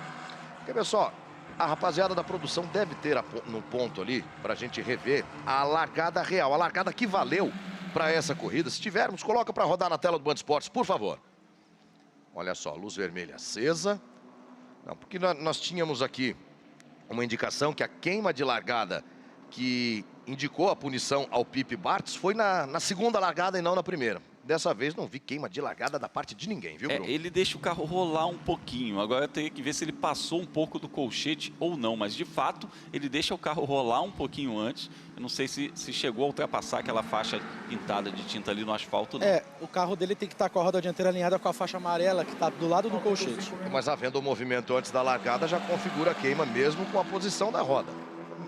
[SPEAKER 1] Quer ver só? A rapaziada da produção deve ter no ponto ali, para a gente rever a largada real. A largada que valeu para essa corrida. Se tivermos, coloca para rodar na tela do Band Esportes, por favor. Olha só, luz vermelha acesa. Não, porque nós tínhamos aqui uma indicação que a queima de largada que indicou a punição ao Pipe Bartz foi na segunda largada e não na primeira. Dessa vez não vi queima de largada da parte de ninguém, viu, Bruno?
[SPEAKER 2] Ele deixa o carro rolar um pouquinho. Agora tem que ver se ele passou um pouco do colchete ou não. Mas, de fato, ele deixa o carro rolar um pouquinho antes. Eu não sei se chegou a ultrapassar aquela faixa pintada de tinta ali no asfalto, não.
[SPEAKER 3] O carro dele tem que estar com a roda dianteira alinhada com a faixa amarela que está do lado do colchete.
[SPEAKER 1] Mas havendo o movimento antes da largada, já configura a queima mesmo com a posição da roda.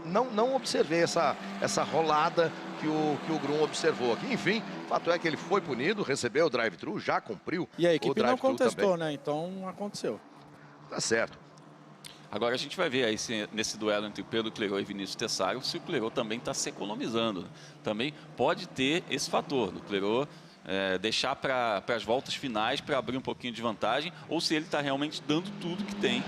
[SPEAKER 1] não observei essa rolada que o Grum observou aqui. Enfim, fato é que ele foi punido, recebeu o drive-thru, já cumpriu.
[SPEAKER 3] E a equipe não contestou,
[SPEAKER 1] também.
[SPEAKER 3] né? Então aconteceu.
[SPEAKER 1] Tá certo.
[SPEAKER 2] Agora a gente vai ver aí nesse duelo entre Pedro Clerot e Vinícius Tessaro se o Clerot também está se economizando. Também pode ter esse fator do Clerot deixar para as voltas finais para abrir um pouquinho de vantagem, ou se ele está realmente dando tudo que tem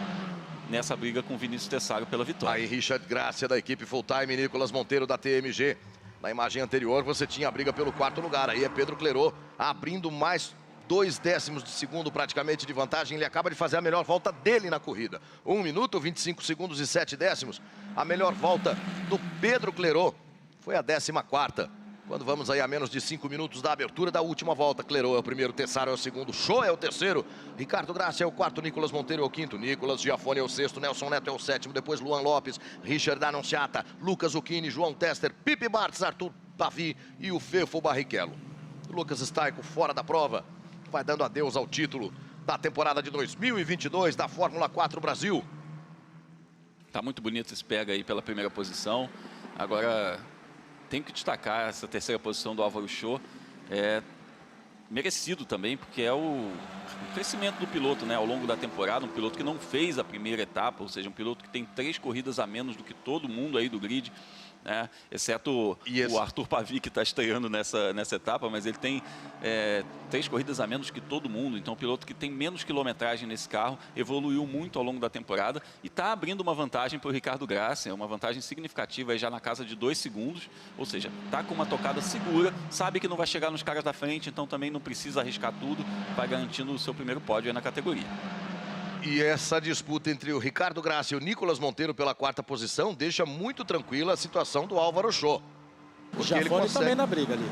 [SPEAKER 2] nessa briga com o Vinícius Tessaro pela vitória.
[SPEAKER 1] Aí Richard Gracia da equipe Full Time e Nicolas Monteiro da TMG. Na imagem anterior você tinha a briga pelo 4º lugar. Aí é Pedro Clerot abrindo mais 2 décimos de segundo praticamente de vantagem. Ele acaba de fazer a melhor volta dele na corrida. 1 minuto, 25 segundos e 7 décimos. A melhor volta do Pedro Clerot foi a 14ª. Quando vamos aí a menos de 5 minutos da abertura da última volta. Clerot é o primeiro, Tessaro é o segundo, Show é o terceiro, Ricardo Gracia é o 4º, Nicolas Monteiro é o 5º, Nicolas Giafone é o 6º, Nelson Neto é o 7º, depois Luan Lopes, Richard Annunziata, Lucas Zucchini, João Tester, Pipe Bartz, Arthur Pavi e o Fefo Barrichello. Lucas Staico fora da prova, vai dando adeus ao título da temporada de 2022 da Fórmula 4 Brasil.
[SPEAKER 2] Tá muito bonito esse pega aí pela primeira posição. Agora tem que destacar essa terceira posição do Álvaro Show. Merecido também, porque é o crescimento do piloto, né, ao longo da temporada. Um piloto que não fez a primeira etapa, ou seja, um piloto que tem 3 corridas a menos do que todo mundo aí do grid, né, exceto o Arthur Pavi, que está estreando nessa etapa, mas ele tem 3 corridas a menos que todo mundo. Então, um piloto que tem menos quilometragem nesse carro, evoluiu muito ao longo da temporada e está abrindo uma vantagem para o Ricardo Gracia, uma vantagem significativa aí já na casa de 2 segundos, ou seja, está com uma tocada segura, sabe que não vai chegar nos caras da frente, então também não precisa arriscar tudo, vai garantindo o seu primeiro pódio aí na categoria.
[SPEAKER 1] E essa disputa entre o Ricardo Gracia e o Nicolas Monteiro pela 4ª posição deixa muito tranquila a situação do Álvaro Show.
[SPEAKER 3] O Giafone também na briga ali.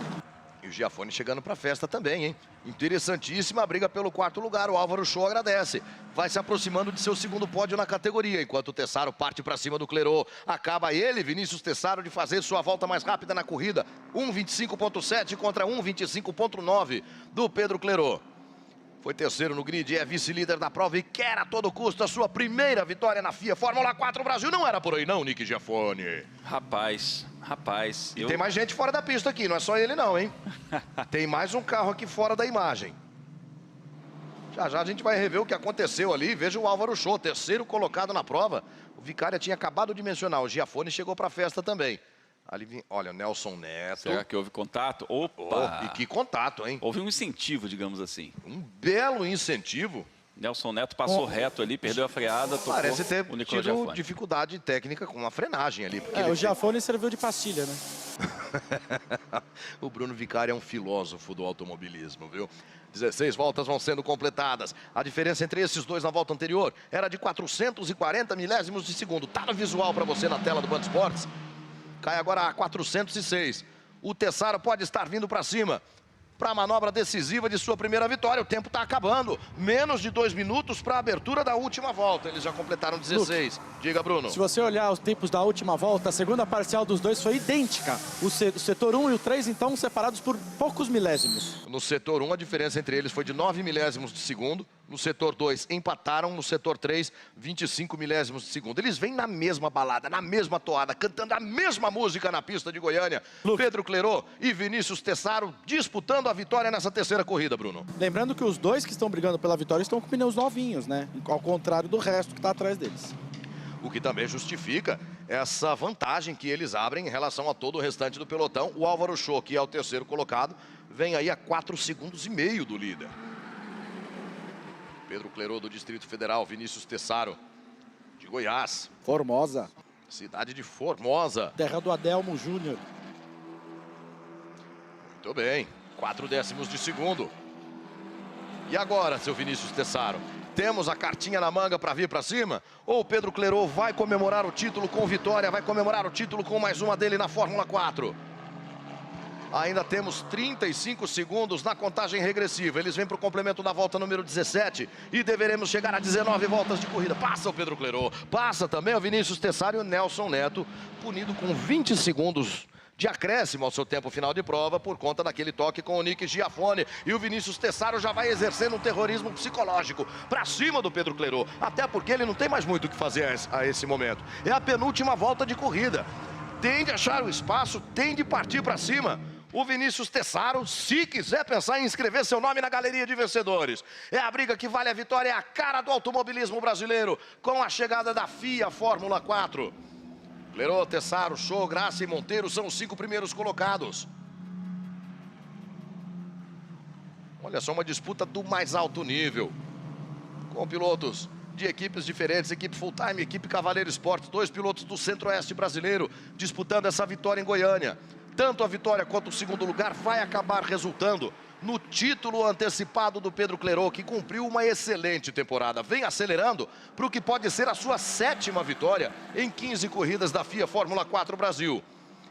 [SPEAKER 1] E o Giafone chegando para a festa também, hein? Interessantíssima a briga pelo 4º lugar. O Álvaro Show agradece. Vai se aproximando de seu segundo pódio na categoria, enquanto o Tessaro parte para cima do Clerot. Acaba ele, Vinícius Tessaro, de fazer sua volta mais rápida na corrida. 1:25.7 contra 1:25.9 do Pedro Clerot. Foi terceiro no grid, é vice-líder da prova e quer a todo custo a sua primeira vitória na FIA Fórmula 4 Brasil. Não era por aí não, Nick Giafone.
[SPEAKER 2] Rapaz.
[SPEAKER 1] E tem mais gente fora da pista aqui, não é só ele não, hein? Tem mais um carro aqui fora da imagem. Já a gente vai rever o que aconteceu ali. Veja o Álvaro Show, terceiro colocado na prova. O Vicária tinha acabado de mencionar, o Giafone chegou para a festa também. Ali, olha, o Nelson Neto.
[SPEAKER 2] Será que houve contato? Opa!
[SPEAKER 1] E que contato, hein?
[SPEAKER 2] Houve um incentivo, digamos assim.
[SPEAKER 1] Um belo incentivo.
[SPEAKER 2] Nelson Neto passou reto ali, perdeu a freada, tocou.
[SPEAKER 1] Parece ter
[SPEAKER 2] o
[SPEAKER 1] tido
[SPEAKER 2] Giafone.
[SPEAKER 1] dificuldade técnica com a frenagem ali.
[SPEAKER 3] O Giafone serviu de pastilha, né?
[SPEAKER 1] O Bruno Vicária é um filósofo do automobilismo, viu? 16 voltas vão sendo completadas. A diferença entre esses dois na volta anterior era de 440 milésimos de segundo. Tá no visual para você na tela do Band Esportes. Cai agora a 406. O Tessaro pode estar vindo para cima para a manobra decisiva de sua primeira vitória. O tempo está acabando. Menos de 2 minutos para a abertura da última volta. Eles já completaram 16. Diga, Bruno.
[SPEAKER 3] Se você olhar os tempos da última volta, a segunda parcial dos dois foi idêntica. O setor 1 e o 3, então, separados por poucos milésimos.
[SPEAKER 1] No setor 1, a diferença entre eles foi de 9 milésimos de segundo. No setor 2, empataram. No setor 3, 25 milésimos de segundo. Eles vêm na mesma balada, na mesma toada, cantando a mesma música na pista de Goiânia. Pedro Clerot e Vinícius Tessaro disputando a vitória nessa terceira corrida, Bruno.
[SPEAKER 3] Lembrando que os dois que estão brigando pela vitória estão com pneus novinhos, né? Ao contrário do resto que está atrás deles.
[SPEAKER 1] O que também justifica essa vantagem que eles abrem em relação a todo o restante do pelotão. O Álvaro Show, que é o terceiro colocado, vem aí a 4,5 segundos do líder. Pedro Clerot do Distrito Federal, Vinícius Tessaro de Goiás.
[SPEAKER 3] Formosa.
[SPEAKER 1] Cidade de Formosa.
[SPEAKER 3] Terra do Adelmo Júnior.
[SPEAKER 1] Muito bem, 4 décimos de segundo. E agora, seu Vinícius Tessaro? Temos a cartinha na manga para vir para cima? Ou o Pedro Clerot vai comemorar o título com vitória, vai comemorar o título com mais uma dele na Fórmula 4? Ainda temos 35 segundos na contagem regressiva. Eles vêm para o complemento da volta número 17 e deveremos chegar a 19 voltas de corrida. Passa o Pedro Clerot, passa também o Vinícius Tessaro e o Nelson Neto, punido com 20 segundos de acréscimo ao seu tempo final de prova por conta daquele toque com o Nick Giafone. E o Vinícius Tessaro já vai exercendo um terrorismo psicológico para cima do Pedro Clerot, até porque ele não tem mais muito o que fazer a esse momento. É a penúltima volta de corrida. Tem de achar o espaço, tem de partir para cima. O Vinícius Tessaro, se quiser pensar em inscrever seu nome na galeria de vencedores. É a briga que vale a vitória, é a cara do automobilismo brasileiro, com a chegada da FIA Fórmula 4. Clerot, Tessaro, Show, Graça e Monteiro são os 5 primeiros colocados. Olha só, uma disputa do mais alto nível, com pilotos de equipes diferentes, equipe Full-Time, equipe Cavaleiro Esportes, 2 pilotos do Centro-Oeste brasileiro disputando essa vitória em Goiânia. Tanto a vitória quanto o segundo lugar vai acabar resultando no título antecipado do Pedro Clerot, que cumpriu uma excelente temporada. Vem acelerando para o que pode ser a sua 7ª vitória em 15 corridas da FIA Fórmula 4 Brasil.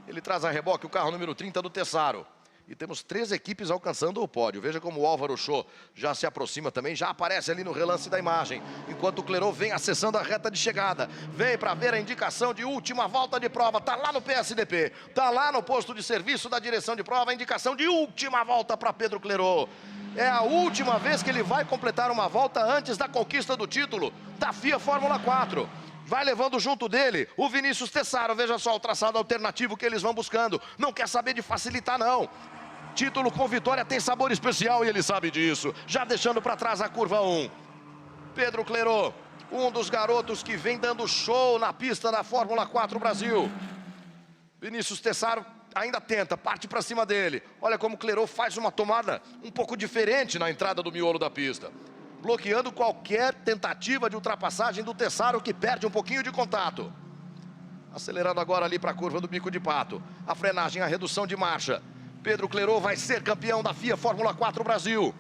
[SPEAKER 1] Ele traz a reboque o carro número 30 do Tessaro. E temos 3 equipes alcançando o pódio. Veja como o Álvaro Show já se aproxima também, já aparece ali no relance da imagem. Enquanto o Clerot vem acessando a reta de chegada. Vem para ver a indicação de última volta de prova. Está lá no PSDP, está lá no posto de serviço da direção de prova. A indicação de última volta para Pedro Clerot. É a última vez que ele vai completar uma volta antes da conquista do título da FIA Fórmula 4. Vai levando junto dele o Vinícius Tessaro. Veja só o traçado alternativo que eles vão buscando. Não quer saber de facilitar, não. Título com vitória tem sabor especial e ele sabe disso. Já deixando para trás a curva 1. Pedro Clerot, um dos garotos que vem dando show na pista da Fórmula 4 Brasil. Vinícius Tessaro ainda tenta, parte para cima dele. Olha como o Clerot faz uma tomada um pouco diferente na entrada do miolo da pista, bloqueando qualquer tentativa de ultrapassagem do Tessaro, que perde um pouquinho de contato. Acelerando agora ali para a curva do Bico de Pato. A frenagem, a redução de marcha. Pedro Clerot vai ser campeão da FIA Fórmula 4 Brasil.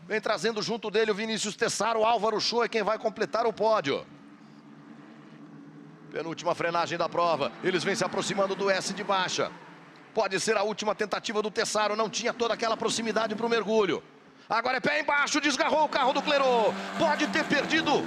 [SPEAKER 1] Vem trazendo junto dele o Vinícius Tessaro. O Álvaro Show é quem vai completar o pódio. Penúltima frenagem da prova. Eles vêm se aproximando do S de baixa. Pode ser a última tentativa do Tessaro. Não tinha toda aquela proximidade para o mergulho. Agora é pé embaixo, desgarrou o carro do Clerot. Pode ter perdido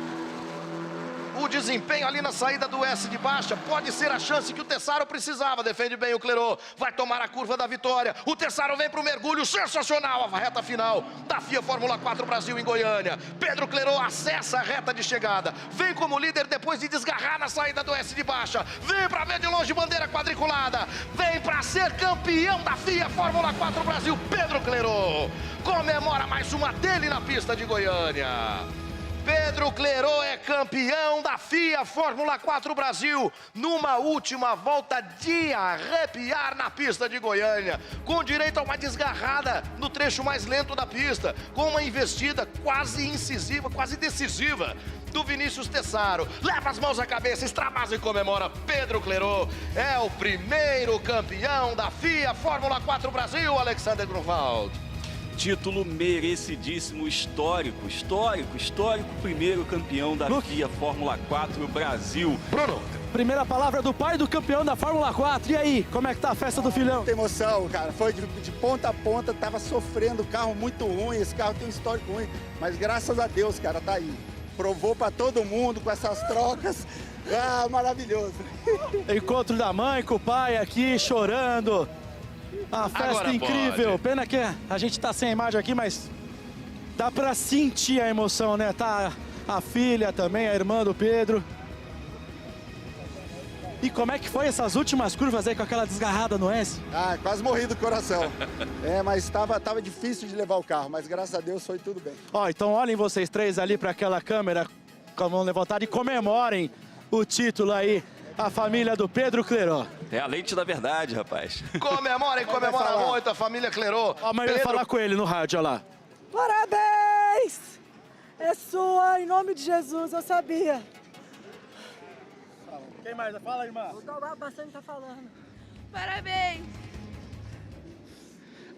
[SPEAKER 1] o desempenho ali na saída do S de baixa. Pode ser a chance que o Tessaro precisava. Defende bem o Clerot. Vai tomar a curva da vitória. O Tessaro vem para o mergulho. Sensacional a reta final da FIA Fórmula 4 Brasil em Goiânia. Pedro Clerot acessa a reta de chegada. Vem como líder depois de desgarrar na saída do S de baixa. Vem para ver de longe bandeira quadriculada. Vem para ser campeão da FIA Fórmula 4 Brasil. Pedro Clerot comemora mais uma dele na pista de Goiânia. Pedro Clerot é campeão da FIA Fórmula 4 Brasil numa última volta de arrepiar na pista de Goiânia, com direito a uma desgarrada no trecho mais lento da pista, com uma investida quase incisiva, quase decisiva do Vinícius Tessaro. Leva as mãos à cabeça, extravasa e comemora. Pedro Clerot é o primeiro campeão da FIA Fórmula 4 Brasil, Alexander Grunwald.
[SPEAKER 2] Título merecidíssimo, histórico, primeiro campeão da FIA Fórmula 4 Brasil.
[SPEAKER 1] Bruno.
[SPEAKER 3] Primeira palavra do pai do campeão da Fórmula 4. E aí, como é que tá a festa do filhão?
[SPEAKER 10] Muita emoção, cara. Foi de ponta a ponta, tava sofrendo, carro muito ruim, esse carro tem um histórico ruim. Mas graças a Deus, cara, tá aí. Provou pra todo mundo com essas trocas. Ah, maravilhoso.
[SPEAKER 3] Encontro da mãe com o pai aqui, chorando. A festa
[SPEAKER 1] Agora
[SPEAKER 3] incrível.
[SPEAKER 1] pode.
[SPEAKER 3] Pena que a gente tá sem a imagem aqui, mas dá pra sentir a emoção, né? Tá a filha também, a irmã do Pedro. E como é que foi essas últimas curvas aí com aquela desgarrada no S?
[SPEAKER 10] Ah, quase morri do coração. Mas tava difícil de levar o carro, mas graças a Deus foi tudo bem.
[SPEAKER 3] Ó, então olhem vocês três ali para aquela câmera com a mão levantada e comemorem o título aí, a família do Pedro Clerot.
[SPEAKER 2] É a leite da verdade, rapaz.
[SPEAKER 1] Comemora muito a família Clerot.
[SPEAKER 3] A mãe vai falar com ele no rádio, olha lá.
[SPEAKER 11] Parabéns! É sua, em nome de Jesus, eu sabia.
[SPEAKER 3] Quem mais? Fala, irmã.
[SPEAKER 11] O Bastante tá falando.
[SPEAKER 7] Parabéns!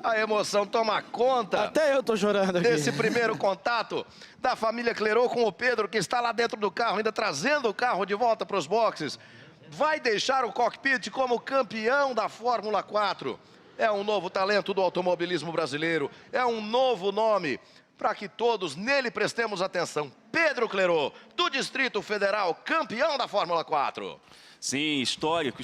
[SPEAKER 1] A emoção toma conta.
[SPEAKER 3] Até eu tô chorando aqui.
[SPEAKER 1] Desse primeiro contato da família Clerot com o Pedro, que está lá dentro do carro, ainda trazendo o carro de volta para os boxes. Vai deixar o cockpit como campeão da Fórmula 4. É um novo talento do automobilismo brasileiro. É um novo nome para que todos nele prestemos atenção. Pedro Clerot, do Distrito Federal, campeão da Fórmula 4.
[SPEAKER 2] Sim, histórico,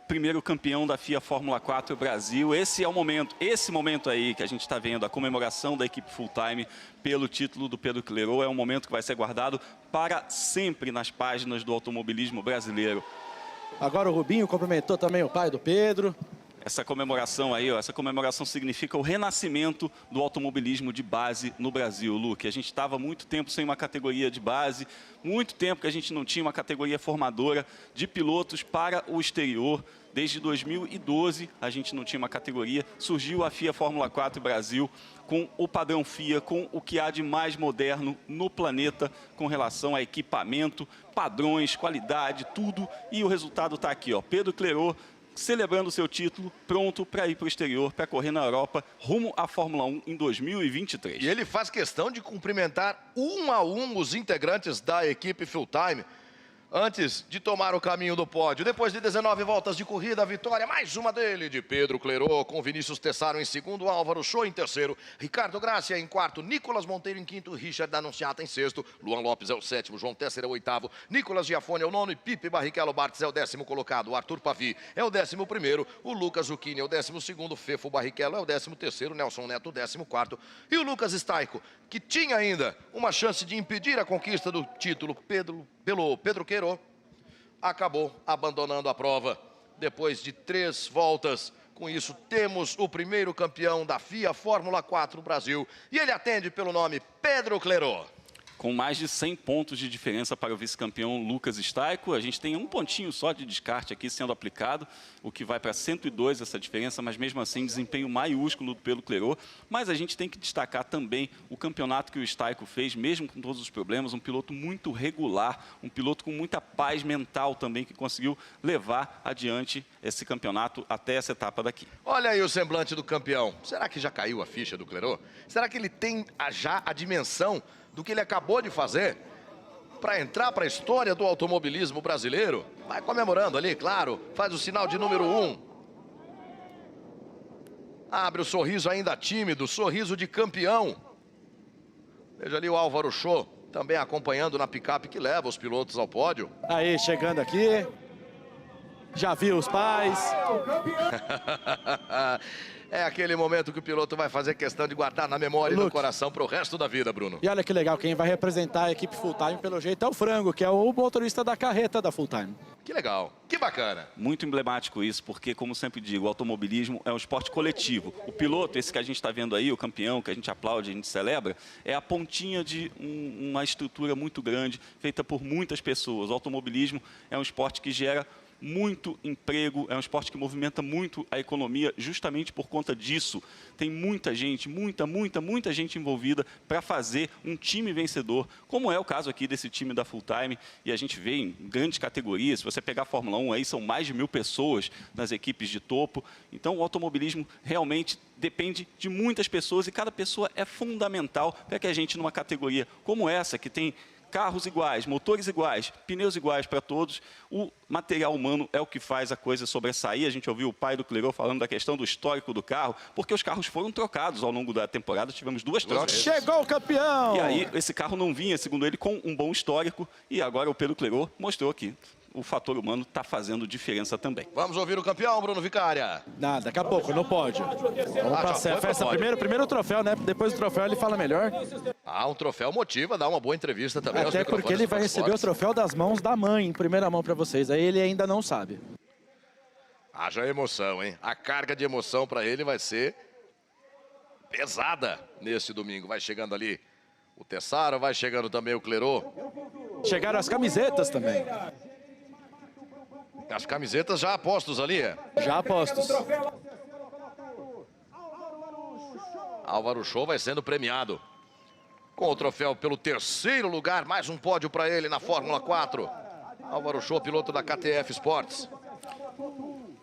[SPEAKER 2] primeiro campeão da FIA Fórmula 4 Brasil. Esse é o momento, esse momento aí que a gente está vendo, a comemoração da equipe Full Time pelo título do Pedro Clerot, é um momento que vai ser guardado para sempre nas páginas do automobilismo brasileiro.
[SPEAKER 3] Agora o Rubinho cumprimentou também o pai do Pedro.
[SPEAKER 2] Essa comemoração aí, ó, essa comemoração significa o renascimento do automobilismo de base no Brasil, Luque. A gente estava muito tempo sem uma categoria de base, muito tempo que a gente não tinha uma categoria formadora de pilotos para o exterior. Desde 2012 a gente não tinha uma categoria, surgiu a FIA Fórmula 4 Brasil com o padrão FIA, com o que há de mais moderno no planeta com relação a equipamento, padrões, qualidade, tudo. E o resultado está aqui, ó, Pedro Clerot celebrando seu título, pronto para ir para o exterior, para correr na Europa, rumo à Fórmula 1 em 2023.
[SPEAKER 1] E ele faz questão de cumprimentar um a um os integrantes da equipe Full Time antes de tomar o caminho do pódio. Depois de 19 voltas de corrida, a vitória, mais uma dele, de Pedro Clerot, com Vinícius Tessaro em segundo, Álvaro Show em terceiro, Ricardo Gracia em quarto, Nicolas Monteiro em quinto, Richard D'Annunziata em sexto, Luan Lopes é o sétimo, João Tesser é o oitavo, Nicolas Giafone é o nono e Pipe Barrichello Bartz é o 10º colocado, o Arthur Pavi é o 11º, o Lucas Zucchini é o 12º, Fefo Barrichello é o 13º, Nelson Neto o 14º e o Lucas Staico, que tinha ainda uma chance de impedir a conquista do título pelo Pedro Clerot, acabou abandonando a prova depois de 3 voltas. Com isso, temos o primeiro campeão da FIA Fórmula 4 Brasil e ele atende pelo nome Pedro Clerot.
[SPEAKER 2] Com mais de 100 pontos de diferença para o vice-campeão Lucas Staico, a gente tem um pontinho só de descarte aqui sendo aplicado, o que vai para 102 essa diferença, mas mesmo assim desempenho maiúsculo pelo Clerot. Mas a gente tem que destacar também o campeonato que o Staico fez, mesmo com todos os problemas, um piloto muito regular, um piloto com muita paz mental também, que conseguiu levar adiante esse campeonato até essa etapa daqui.
[SPEAKER 1] Olha aí o semblante do campeão. Será que já caiu a ficha do Clerot? Será que ele tem já a dimensão do que ele acabou de fazer para entrar para a história do automobilismo brasileiro? Vai comemorando ali, claro, faz o sinal de número 1. Abre o sorriso ainda tímido, sorriso de campeão. Veja ali o Álvaro Show também acompanhando na picape que leva os pilotos ao pódio.
[SPEAKER 3] Aí, chegando aqui, já viu os pais.
[SPEAKER 1] É aquele momento que o piloto vai fazer questão de guardar na memória e no coração para o resto da vida, Bruno.
[SPEAKER 3] E olha que legal, quem vai representar a equipe Full Time, pelo jeito, é o Frango, que é o motorista da carreta da Full Time.
[SPEAKER 1] Que legal, que bacana.
[SPEAKER 2] Muito emblemático isso, porque, como sempre digo, o automobilismo é um esporte coletivo. O piloto, esse que a gente está vendo aí, o campeão, que a gente aplaude, a gente celebra, é a pontinha de uma estrutura muito grande, feita por muitas pessoas. O automobilismo é um esporte que gera muito emprego, é um esporte que movimenta muito a economia, justamente por conta disso. Tem muita gente, muita gente envolvida para fazer um time vencedor, como é o caso aqui desse time da Full Time, e a gente vê em grandes categorias. Se você pegar a Fórmula 1, aí são mais de 1000 pessoas nas equipes de topo. Então o automobilismo realmente depende de muitas pessoas e cada pessoa é fundamental para que a gente, numa categoria como essa, que tem carros iguais, motores iguais, pneus iguais para todos, o material humano é o que faz a coisa sobressair. A gente ouviu o pai do Clerot falando da questão do histórico do carro, porque os carros foram trocados ao longo da temporada, tivemos 2 trocas.
[SPEAKER 3] Chegou o campeão!
[SPEAKER 2] E aí, esse carro não vinha, segundo ele, com um bom histórico, e agora o Pedro Clerot mostrou que o fator humano está fazendo diferença também.
[SPEAKER 1] Vamos ouvir o campeão, Bruno Vicária.
[SPEAKER 3] Nada, daqui a pouco, no pódio. Vamos pra festa primeiro o troféu, né? Depois do troféu ele fala melhor.
[SPEAKER 1] Um troféu motiva, dá uma boa entrevista também.
[SPEAKER 3] Até porque ele vai receber o troféu das mãos da mãe, em primeira mão para vocês. Aí ele ainda não sabe.
[SPEAKER 1] Haja emoção, hein? A carga de emoção para ele vai ser pesada nesse domingo. Vai chegando ali o Tessaro, vai chegando também o Clerot.
[SPEAKER 3] Chegaram as camisetas também.
[SPEAKER 1] As camisetas já apostos ali, é?
[SPEAKER 3] Já apostos.
[SPEAKER 1] Álvaro Show vai sendo premiado com o troféu pelo 3º lugar, mais um pódio para ele na Fórmula 4. Álvaro Show, piloto da KTF Sports.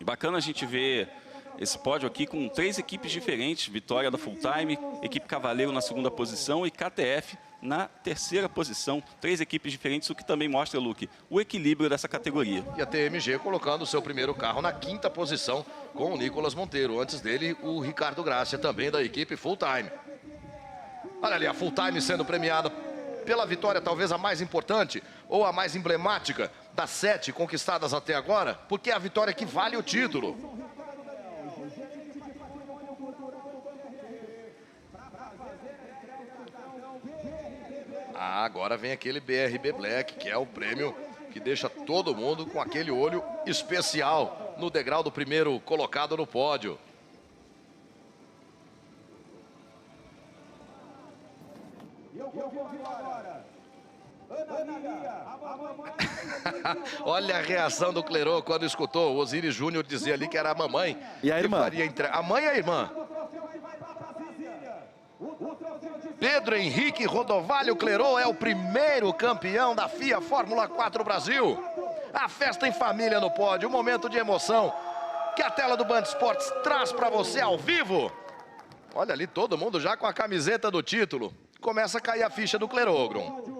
[SPEAKER 2] E bacana a gente ver esse pódio aqui com 3 equipes diferentes, vitória da Full Time, equipe Cavaleiro na 2ª posição e KTF na 3ª posição. 3 equipes diferentes, o que também mostra, Luque, o equilíbrio dessa categoria.
[SPEAKER 1] E a TMG colocando o seu primeiro carro na 5ª posição com o Nicolas Monteiro. Antes dele, o Ricardo Gracia, também da equipe Full Time. Olha ali, a Full Time sendo premiada pela vitória talvez a mais importante ou a mais emblemática das 7 conquistadas até agora, porque é a vitória que vale o título. Agora vem aquele BRB Black, que é o prêmio que deixa todo mundo com aquele olho especial no degrau do primeiro colocado no pódio. Olha a reação do Clerô quando escutou o Osiris Júnior dizer ali que era a mamãe.
[SPEAKER 3] E a irmã?
[SPEAKER 1] A mãe e a irmã. Pedro Henrique Rodovalho Clerô é o primeiro campeão da FIA Fórmula 4 Brasil. A festa em família no pódio, um momento de emoção que a tela do Band Esportes traz para você ao vivo. Olha ali, todo mundo já com a camiseta do título. Começa a cair a ficha do Clerô, Grum.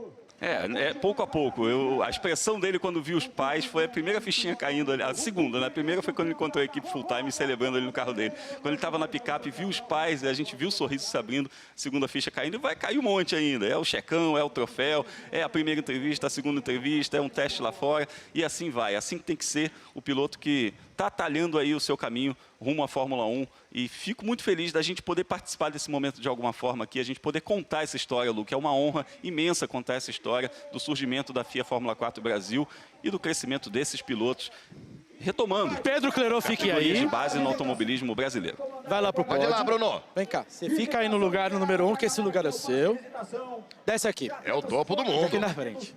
[SPEAKER 2] Pouco a pouco. A expressão dele quando viu os pais foi a primeira fichinha caindo ali. A segunda, né? A primeira foi quando ele encontrou a equipe Full Time celebrando ali no carro dele. Quando ele estava na picape, viu os pais, a gente viu o sorriso se abrindo, a segunda ficha caindo, e vai cair um monte ainda. É o checão, é o troféu, é a primeira entrevista, a segunda entrevista, é um teste lá fora, e assim vai. Assim que tem que ser o piloto que está talhando aí o seu caminho rumo à Fórmula 1. E fico muito feliz da gente poder participar desse momento de alguma forma aqui, a gente poder contar essa história, Luke. É uma honra imensa contar essa história do surgimento da FIA Fórmula 4 Brasil e do crescimento desses pilotos. Retomando.
[SPEAKER 3] Pedro Clerô, fique aí.
[SPEAKER 2] De base no automobilismo brasileiro.
[SPEAKER 3] Vai lá pro pódio.
[SPEAKER 1] Pode ir lá, Bruno.
[SPEAKER 3] Vem cá, você fica aí no lugar no número 1, que esse lugar é seu. Desce aqui.
[SPEAKER 1] É o topo do
[SPEAKER 3] Fica
[SPEAKER 1] mundo.
[SPEAKER 3] aqui na frente.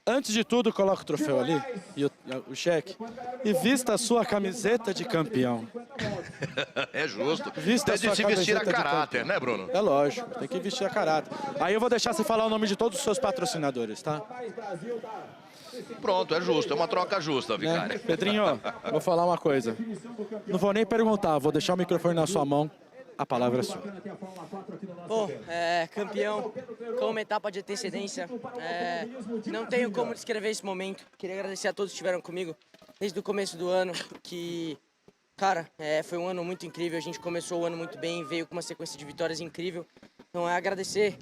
[SPEAKER 3] Antes de tudo, coloca o troféu ali e o cheque e vista a sua camiseta de campeão.
[SPEAKER 1] É justo.
[SPEAKER 3] Vista
[SPEAKER 1] Tem
[SPEAKER 3] a sua
[SPEAKER 1] de se vestir a
[SPEAKER 3] camiseta de
[SPEAKER 1] caráter,
[SPEAKER 3] campeão.
[SPEAKER 1] né, Bruno?
[SPEAKER 3] É lógico, tem que vestir a caráter. Aí eu vou deixar você falar o nome de todos os seus patrocinadores, tá?
[SPEAKER 1] Pronto, é justo. É uma troca justa,
[SPEAKER 3] Né?
[SPEAKER 1] Vicário.
[SPEAKER 3] Pedrinho, vou falar uma coisa. Não vou nem perguntar, vou deixar o microfone na sua mão. A palavra é sua.
[SPEAKER 8] Bom, campeão com uma etapa de antecedência. Não tenho como descrever esse momento. Queria agradecer a todos que estiveram comigo desde o começo do ano, que, cara, foi um ano muito incrível. A gente começou o ano muito bem, veio com uma sequência de vitórias incrível. Então, agradecer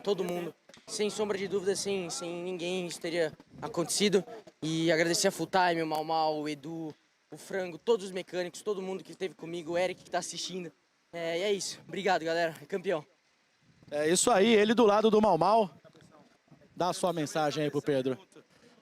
[SPEAKER 8] todo mundo. Sem sombra de dúvida, sem ninguém isso teria acontecido. E agradecer a Full Time, o Mal, o Edu, o Frango, todos os mecânicos, todo mundo que esteve comigo, o Eric que está assistindo. E é isso. Obrigado, galera. É campeão.
[SPEAKER 3] É isso aí, ele do lado do Mal. Dá a sua mensagem aí pro Pedro.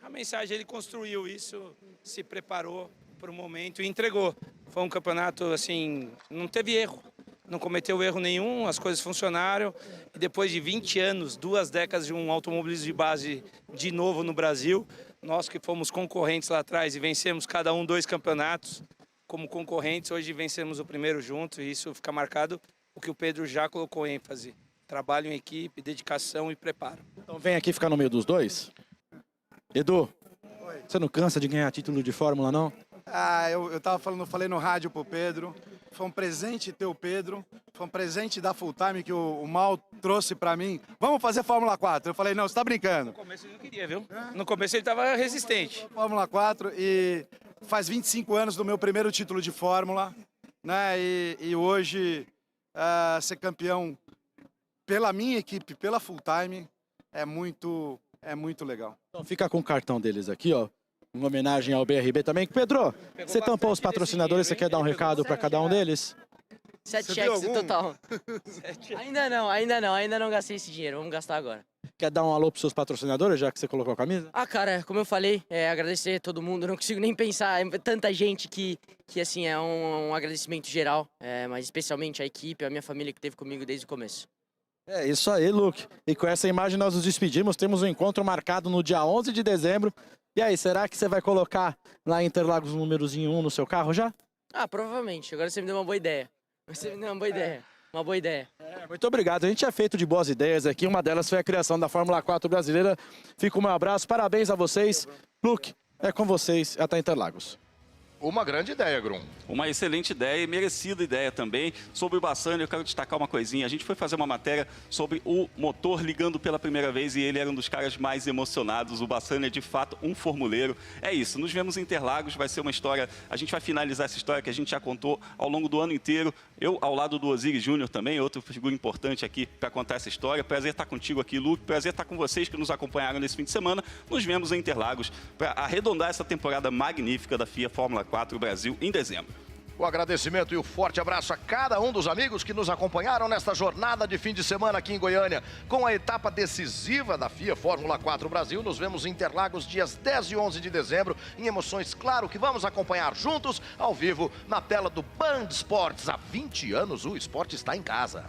[SPEAKER 12] A mensagem, ele construiu isso, se preparou para o momento e entregou. Foi um campeonato, assim, não teve erro. Não cometeu erro nenhum, as coisas funcionaram. E depois de 20 anos, 2 décadas de um automobilismo de base de novo no Brasil, nós que fomos concorrentes lá atrás e vencemos cada um 2 campeonatos, como concorrentes, hoje vencemos o primeiro junto e isso fica marcado o que o Pedro já colocou ênfase. Trabalho em equipe, dedicação e preparo.
[SPEAKER 3] Então vem aqui ficar no meio dos dois. Edu, você não cansa de ganhar título de Fórmula, não?
[SPEAKER 10] Eu falei no rádio pro Pedro, foi um presente ter o Pedro, foi um presente da Full Time que o Mal trouxe pra mim. Vamos fazer Fórmula 4. Eu falei, não, você tá brincando.
[SPEAKER 12] No começo ele não queria, viu? No começo ele tava resistente.
[SPEAKER 10] Fórmula 4 e faz 25 anos do meu primeiro título de Fórmula, né? E hoje ser campeão pela minha equipe, pela Full Time, é muito legal.
[SPEAKER 3] Então fica com o cartão deles aqui, ó. Em homenagem ao BRB também. Pedro, você tampou os patrocinadores, você quer dar um recado para cada um deles?
[SPEAKER 8] 7 cheques no total. Ainda não gastei esse dinheiro, vamos gastar agora.
[SPEAKER 3] Quer dar um alô pros seus patrocinadores, já que você colocou a camisa?
[SPEAKER 8] Cara, como eu falei, agradecer a todo mundo, eu não consigo nem pensar, tanta gente que assim, é um agradecimento geral, mas especialmente a equipe, a minha família que esteve comigo desde o começo.
[SPEAKER 3] É isso aí, Luke. E com essa imagem nós nos despedimos, temos um encontro marcado no dia 11 de dezembro. E aí, será que você vai colocar lá em Interlagos o númerozinho 1 no seu carro já?
[SPEAKER 8] Provavelmente, agora você me deu uma boa ideia. Uma boa ideia.
[SPEAKER 3] Muito obrigado. A gente é feito de boas ideias aqui. Uma delas foi a criação da Fórmula 4 brasileira. Fica o meu abraço. Parabéns a vocês. Luke, é com vocês. Até Interlagos.
[SPEAKER 1] Uma grande ideia, Grum.
[SPEAKER 2] Uma excelente ideia e merecida ideia também. Sobre o Bassani, eu quero destacar uma coisinha. A gente foi fazer uma matéria sobre o motor ligando pela primeira vez e ele era um dos caras mais emocionados. O Bassani é, de fato, um formuleiro. É isso, nos vemos em Interlagos. Vai ser uma história, a gente vai finalizar essa história que a gente já contou ao longo do ano inteiro. Eu, ao lado do Osiris Júnior também, outra figura importante aqui para contar essa história. Prazer estar contigo aqui, Luke. Prazer estar com vocês que nos acompanharam nesse fim de semana. Nos vemos em Interlagos para arredondar essa temporada magnífica da FIA Fórmula 4 Brasil em dezembro.
[SPEAKER 1] O agradecimento e o forte abraço a cada um dos amigos que nos acompanharam nesta jornada de fim de semana aqui em Goiânia. Com a etapa decisiva da FIA Fórmula 4 Brasil, nos vemos em Interlagos dias 10 e 11 de dezembro, em emoções, claro, que vamos acompanhar juntos, ao vivo, na tela do Band Esportes. Há 20 anos o esporte está em casa.